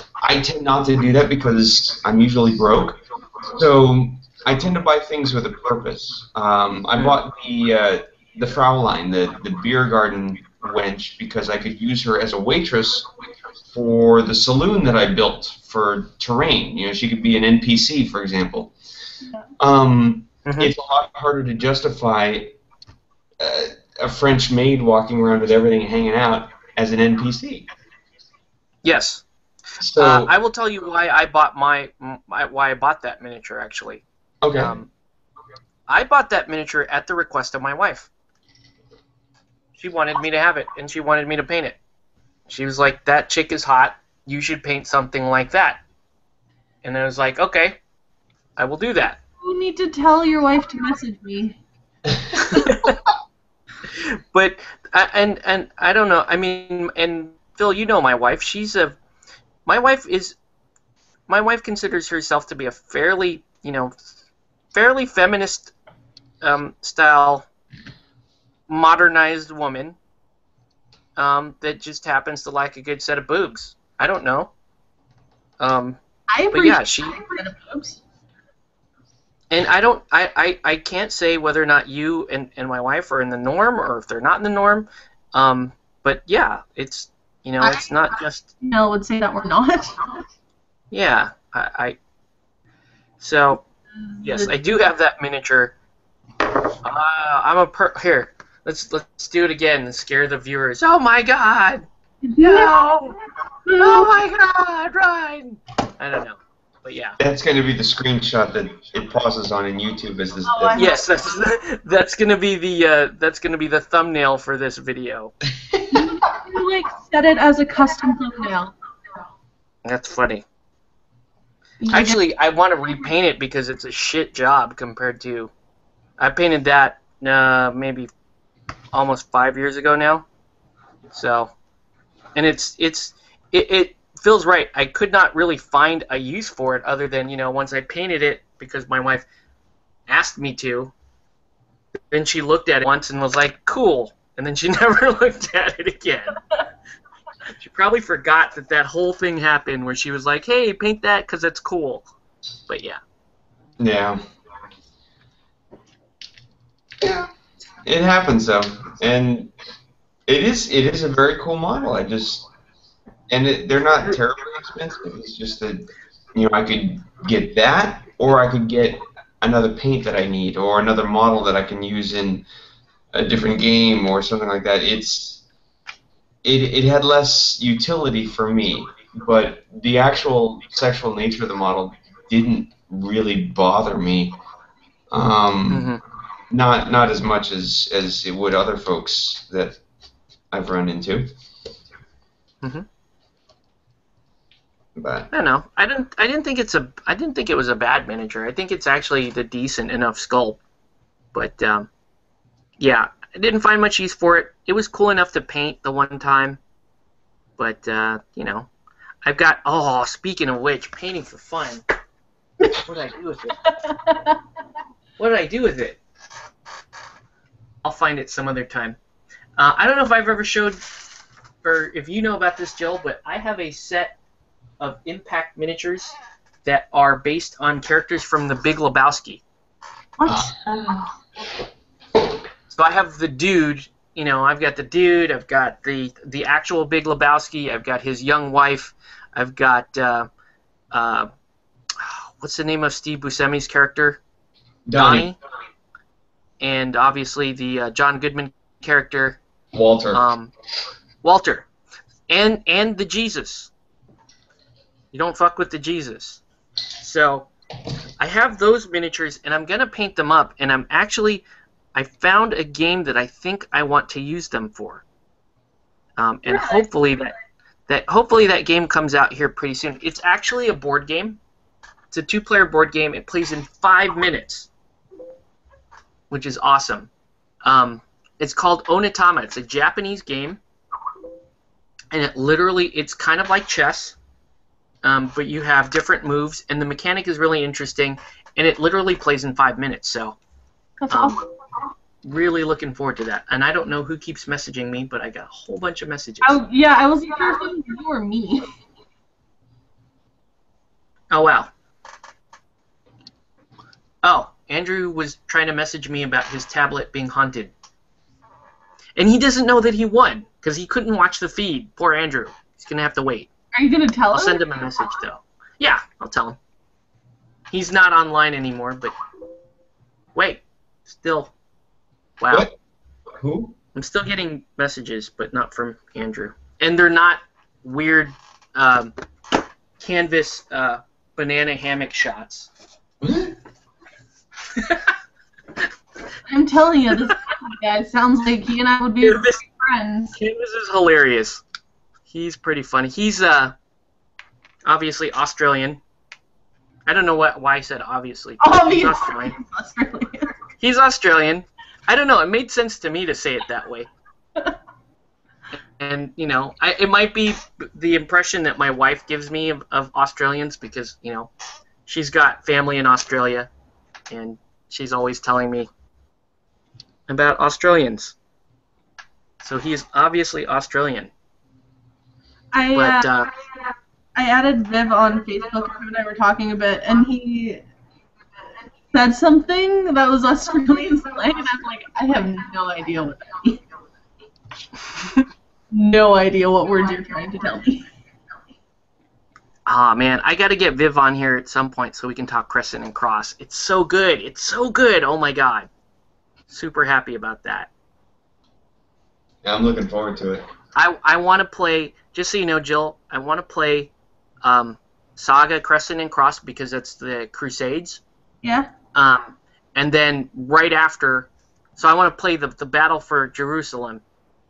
tend not to do that because I'm usually broke. So I tend to buy things with a purpose. I bought the Fraulein, the beer garden wench, because I could use her as a waitress for the saloon that I built for terrain. You know, she could be an NPC, for example. It's a lot harder to justify a French maid walking around with everything hanging out as an NPC. Yes. So I will tell you why I bought why I bought that miniature, actually. okay. I bought that miniature at the request of my wife. She wanted me to have it, and she wanted me to paint it. She was like, "That chick is hot. You should paint something like that." And I was like, "Okay, I will do that." You need to tell your wife to message me. But and I don't know. I mean, and Phil, you know my wife. My wife considers herself to be a fairly feminist style, modernized woman that just happens to like a good set of boobs. I don't know. I But appreciate yeah, she. boobs. And I can't say whether or not you and my wife are in the norm or if they're not in the norm. But yeah, it's it's not just. Mel would say that we're not. Yeah, so yes, I do have that miniature. Here. Let's do it again and scare the viewers. Oh my God! No! Oh my God! Run! I don't know, but yeah. That's going to be the screenshot that it pauses on in YouTube as this. Yes, that's gonna be the thumbnail for this video. You set it as a custom thumbnail. That's funny. Actually, I want to repaint it because it's a shit job compared to. I painted that maybe almost 5 years ago now. So, and it feels right. I could not really find a use for it other than once I painted it because my wife asked me to. Then she looked at it once and was like, "Cool," and then she never looked at it again. She probably forgot that whole thing happened where she was like, "Hey, paint that because it's cool." But yeah. Yeah. Yeah. It happens though, and it is a very cool model. They're not terribly expensive. It's just that I could get that, or I could get another paint that I need, or another model that I can use in a different game or something like that. It had less utility for me, but the actual sexual nature of the model didn't really bother me. Not as much as it would other folks that I've run into. But I don't know. I didn't think it was a bad miniature. I think it's actually the decent enough sculpt. But yeah, I didn't find much use for it. It was cool enough to paint the one time. But I've got. Oh, speaking of which, painting for fun. What did I do with it? What did I do with it? I'll find it some other time. I don't know if I've ever showed, or if you know about this, Jill, but I have a set of Impact miniatures that are based on characters from The Big Lebowski. What? So I have the dude. I've got the dude. I've got the actual Big Lebowski. I've got his young wife. I've got what's the name of Steve Buscemi's character? Donnie. And obviously the John Goodman character, Walter. Walter, and the Jesus. You don't fuck with the Jesus. So I have those miniatures, and I'm gonna paint them up. And I found a game that I think I want to use them for. And hopefully that game comes out here pretty soon. It's actually a board game. It's a 2-player board game. It plays in 5 minutes, which is awesome. It's called Onitama. It's a Japanese game, and it's kind of like chess, but you have different moves, and the mechanic is really interesting, and it literally plays in 5 minutes. So, That's awesome. really looking forward to that. And I don't know who keeps messaging me, but I got a whole bunch of messages. Yeah, I wasn't sure if it was you or me. Oh, wow. Oh, Andrew was trying to message me about his tablet being haunted. And he doesn't know that he won, because he couldn't watch the feed. Poor Andrew. He's going to have to wait. Are you going to tell him? I'll send him a message, though. Yeah, I'll tell him. He's not online anymore, but... Wait. Still... Wow. What? Who? I'm still getting messages, but not from Andrew. And they're not weird canvas banana hammock shots. I'm telling you, this guy sounds like he and I would be friends. Canvas is hilarious. He's pretty funny. He's obviously Australian. I don't know why I said obviously. He's Australian. He's Australian. I don't know. It made sense to me to say it that way. And, you know, it might be the impression that my wife gives me of Australians because, you know, she's got family in Australia, and she's always telling me about Australians. So he's obviously Australian. I added Viv on Facebook, and him and I were talking a bit, and he said something that was Australian slang, and I was like, I have no idea what that means. No idea what words you're trying to tell me. Ah, man, I gotta get Viv on here at some point so we can talk Crescent and Cross. It's so good. It's so good. Oh my god. Super happy about that. Yeah, I'm looking forward to it. I want to play, just so you know, Jill, I want to play Saga, Crescent and Cross because it's the Crusades. Yeah? And then right after, so I want to play the Battle for Jerusalem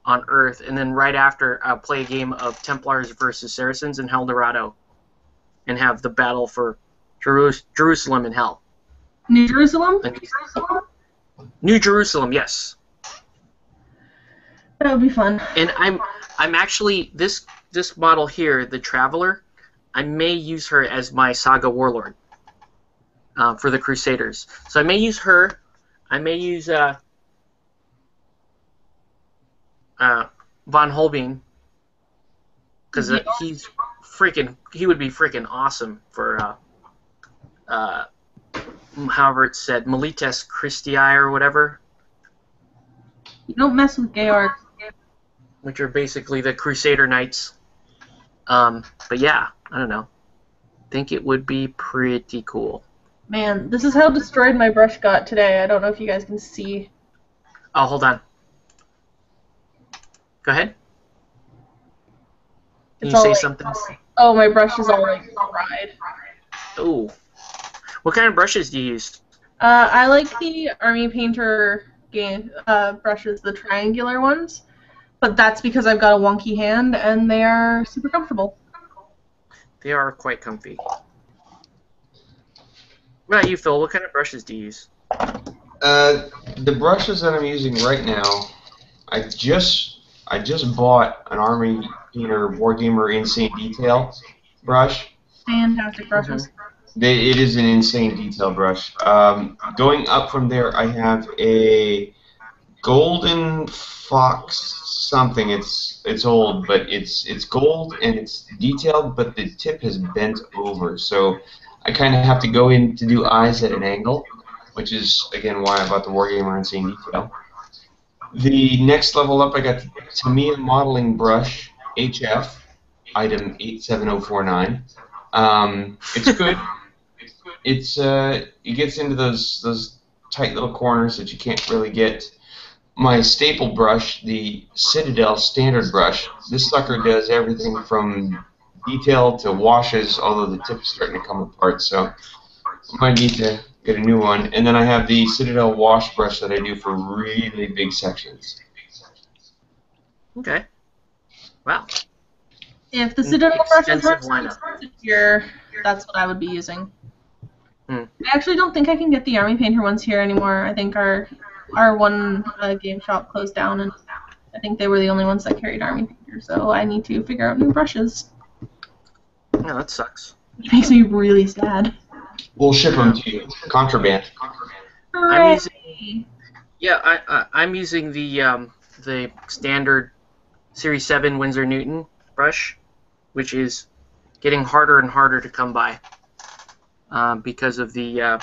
on Earth, and then right after I'll play a game of Templars versus Saracens in Hell Dorado, and have the battle for Jerusalem in Hell. New Jerusalem? New Jerusalem, yes. That would be fun. And I'm actually this model here, the Traveler. I may use her as my Saga Warlord for the Crusaders. So I may use her. I may use Von Holbein, because he would be freaking awesome for however it's said, Milites Christi or whatever. You don't mess with Georg. Which are basically the Crusader Knights. But yeah, I don't know. Think it would be pretty cool. Man, this is how destroyed my brush got today. I don't know if you guys can see. Oh, hold on. Go ahead. Can you say something? Oh, my brush is all like fried. Ooh. What kind of brushes do you use? I like the Army Painter brushes, the triangular ones. But that's because I've got a wonky hand, and they are super comfortable. They are quite comfy. What about you, Phil? What kind of brushes do you use? The brushes that I'm using right now, I just bought an Army Painter Wargamer Insane Detail brush. Fantastic brushes. It is an insane detail brush. Going up from there, I have a Golden Fox something. It's old, but it's gold and it's detailed, but the tip has bent over. So I kind of have to go in to do eyes at an angle, which is again why I bought the Wargamer Insane Detail. The next level up, I got the Tamiya modeling brush HF, item 87049. It's good. It gets into those tight little corners that you can't really get. My staple brush, the Citadel standard brush, this sucker does everything from detail to washes, although the tip is starting to come apart. So Might need to get a new one. And then I have the Citadel wash brush that I do for really big sections. Okay. Wow. If the Citadel brushes Extensive are lineup. here, that's what I would be using. Hmm. I actually don't think I can get the Army Painter ones here anymore. I think our one game shop closed down, and I think they were the only ones that carried Army Painter, so I need to figure out new brushes. Yeah, that sucks. Which makes me really sad. We'll ship them to you. Contraband. I'm using, I'm using the standard Series 7 Winsor Newton brush, which is getting harder and harder to come by because of the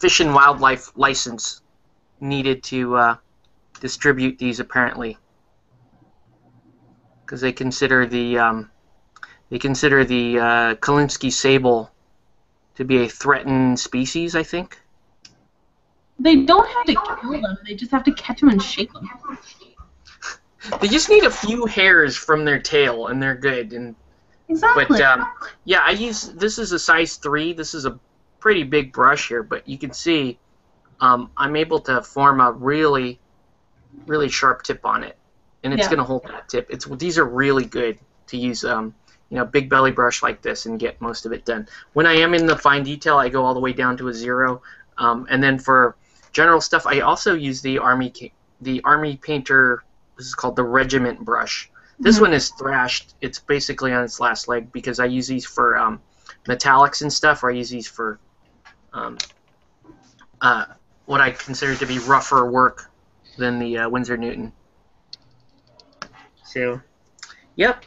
Fish and Wildlife license needed to distribute these, apparently, because they consider the Kalinsky sable to be a threatened species, I think. They don't have to kill them, they just have to catch them and shake them. They just need a few hairs from their tail, and they're good. And Exactly. But yeah, this is a size 3. This is a pretty big brush here, but you can see I'm able to form a really, really sharp tip on it, and it's going to hold that tip. These are really good to use. Big belly brush like this and get most of it done. When I am in the fine detail, I go all the way down to a 0, and then for general stuff, I also use the Army Painter. This is called the Regiment brush. This one is thrashed. It's basically on its last leg because I use these for metallics and stuff, or I use these for what I consider to be rougher work than the Winsor Newton. So, yep,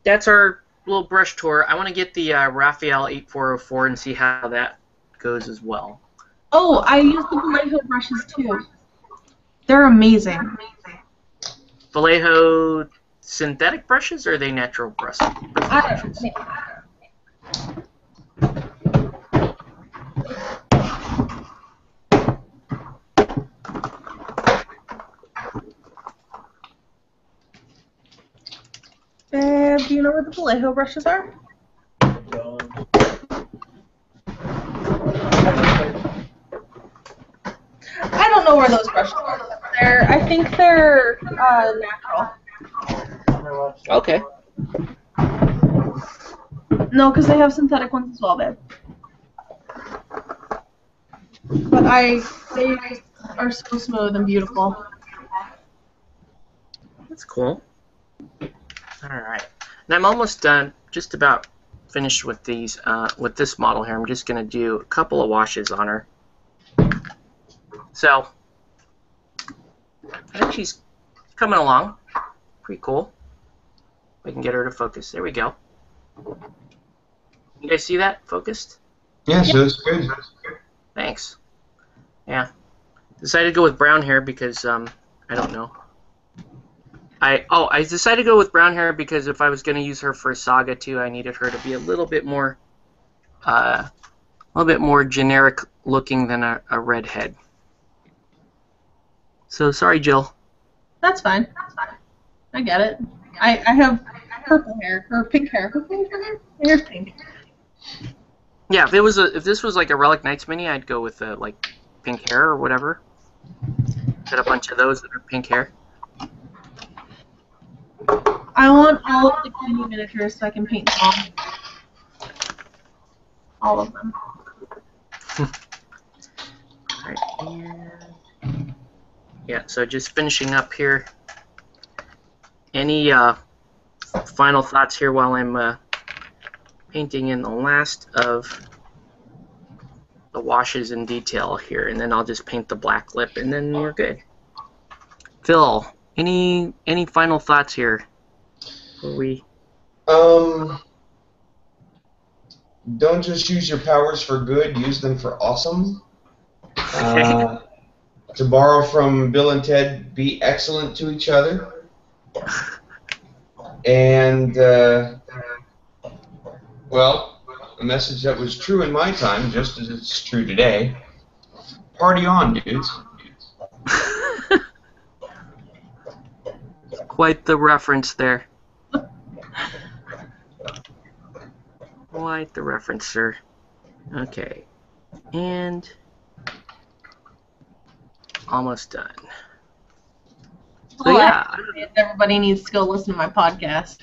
that's our little brush tour. I want to get the Raffle 8404 and see how that goes as well. Oh, I use the Vallejo brushes too. They're amazing. Vallejo synthetic brushes, or are they natural brushes? Do you know where the Vallejo brushes are? I don't know where those brushes are. I think they're natural. Okay. No, because they have synthetic ones as well, babe. But they are so smooth and beautiful. That's cool. Alright. And I'm almost done, just about finished with these, with this model here. I'm just going to do a couple of washes on her. So, I think she's coming along. Pretty cool. We can get her to focus. There we go. You guys see that focused? Yeah, so that's good. Thanks. Yeah. Decided to go with brown hair because, I don't know. I decided to go with brown hair because if I was going to use her for Saga too, I needed her to be a little bit more generic looking than a redhead. So sorry, Jill. That's fine. I get it. I have purple hair or pink hair. My hair's pink. Yeah, if this was like a Relic Knights mini, I'd go with like pink hair or whatever. Get a bunch of those that are pink hair. I want all of the Kenny miniatures so I can paint them all of them. Alright, and yeah, so just finishing up here. Any final thoughts here while I'm painting in the last of the washes in detail here, and then I'll just paint the black lip, and then we're good. Phil, any final thoughts here? Don't just use your powers for good, use them for awesome. To borrow from Bill and Ted, be excellent to each other. And, well, a message that was true in my time, just as it's true today. Party on, dudes. Quite the reference there. Quite the reference, sir. Okay. And almost done. So yeah, everybody needs to go listen to my podcast.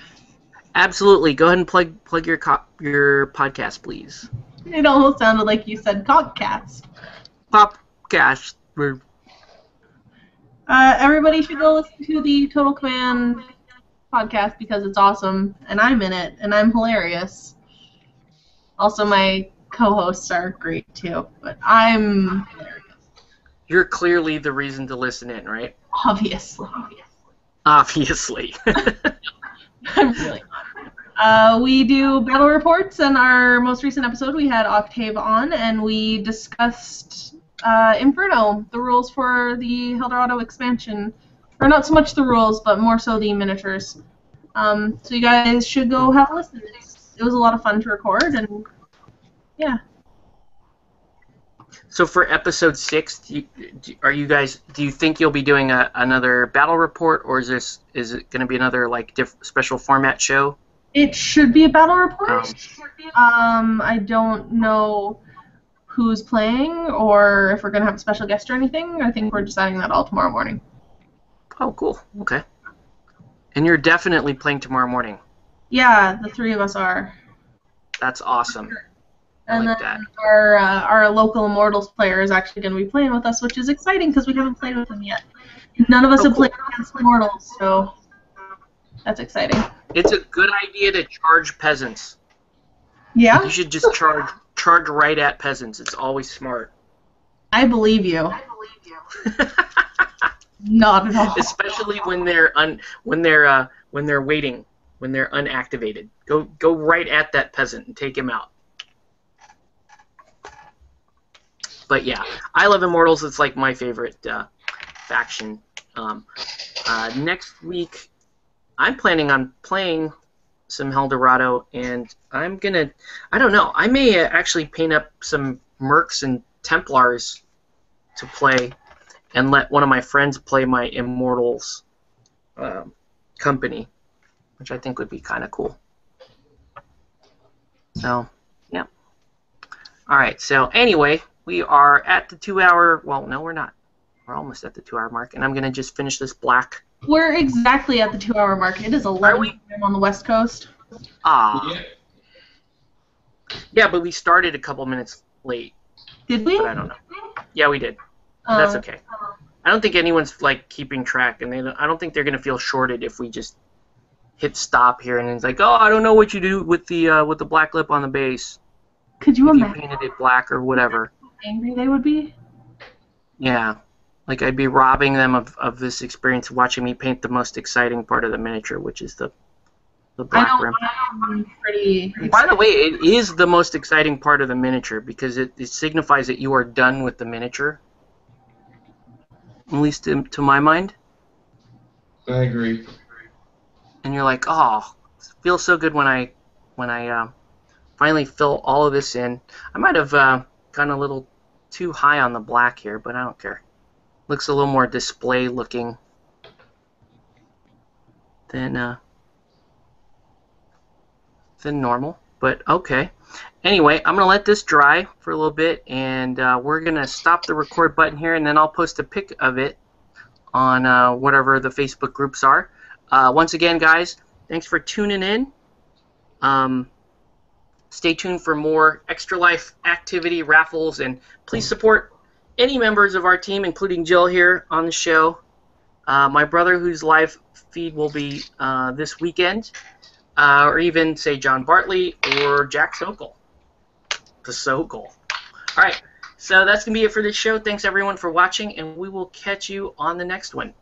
Absolutely. Go ahead and plug your podcast, please. It almost sounded like you said cockcast. Popcast. Everybody should go listen to the Total Command podcast because it's awesome, and I'm in it, and I'm hilarious. Also, my co-hosts are great too, but I'm hilarious. You're clearly the reason to listen in, right? Obviously. Obviously. I'm really not. We do battle reports, and our most recent episode we had Octave on, and we discussed Inferno, the rules for the Eldorado expansion. Or not so much the rules, but more so the miniatures. So you guys should go have a listen. It was a lot of fun to record, and yeah. So for episode 6, do you think you'll be doing another battle report, or is it going to be another like special format show? It should be a battle report. I don't know who's playing or if we're going to have a special guest or anything. I think we're deciding that all tomorrow morning. Oh, cool. Okay. And you're definitely playing tomorrow morning. Yeah, the 3 of us are. That's awesome. And like then that. our local Immortals player is actually going to be playing with us, which is exciting because we haven't played with him yet. None of us have played against Immortals, so that's exciting. It's a good idea to charge peasants. Yeah? You should just charge right at peasants. It's always smart. I believe you. Not at all. Especially when they're waiting, when they're unactivated. Go right at that peasant and take him out. But yeah, I love Immortals. It's like my favorite faction. Next week, I'm planning on playing some Eldorado, and I don't know, I may actually paint up some Mercs and Templars to play and let one of my friends play my Immortals company, which I think would be kind of cool. So, yeah. Alright, so anyway, we are at the 2-hour, well, no, we're not. We're almost at the 2-hour mark, and I'm going to just finish this black. We're exactly at the 2-hour mark. It is 11 p.m. on the West Coast. Ah. Yeah, but we started a couple minutes late. Did we? But I don't know. Yeah, we did. But that's okay. I don't think anyone's like keeping track, and I don't think they're going to feel shorted if we just hit stop here and it's like, oh, I don't know what you do with the black lip on the base. Could you imagine? You painted it black or whatever. How angry they would be? Yeah. Like, I'd be robbing them of this experience watching me paint the most exciting part of the miniature, which is the black rim. I'm pretty By the way, it is the most exciting part of the miniature because it signifies that you are done with the miniature. At least to my mind. I agree. And you're like, oh, it feels so good when I finally fill all of this in. I might have gone a little too high on the black here, but I don't care. Looks a little more display looking than normal, but okay. Anyway, I'm gonna let this dry for a little bit, and we're gonna stop the record button here, and then I'll post a pic of it on whatever the Facebook groups are. Once again, guys, thanks for tuning in. Stay tuned for more Extra Life activity, raffles, and please support any members of our team, including Jill here on the show. My brother, whose live feed will be this weekend, or even, say, John Bartley or Jack Sokol. The Sokol. All right, so that's going to be it for this show. Thanks, everyone, for watching, and we will catch you on the next one.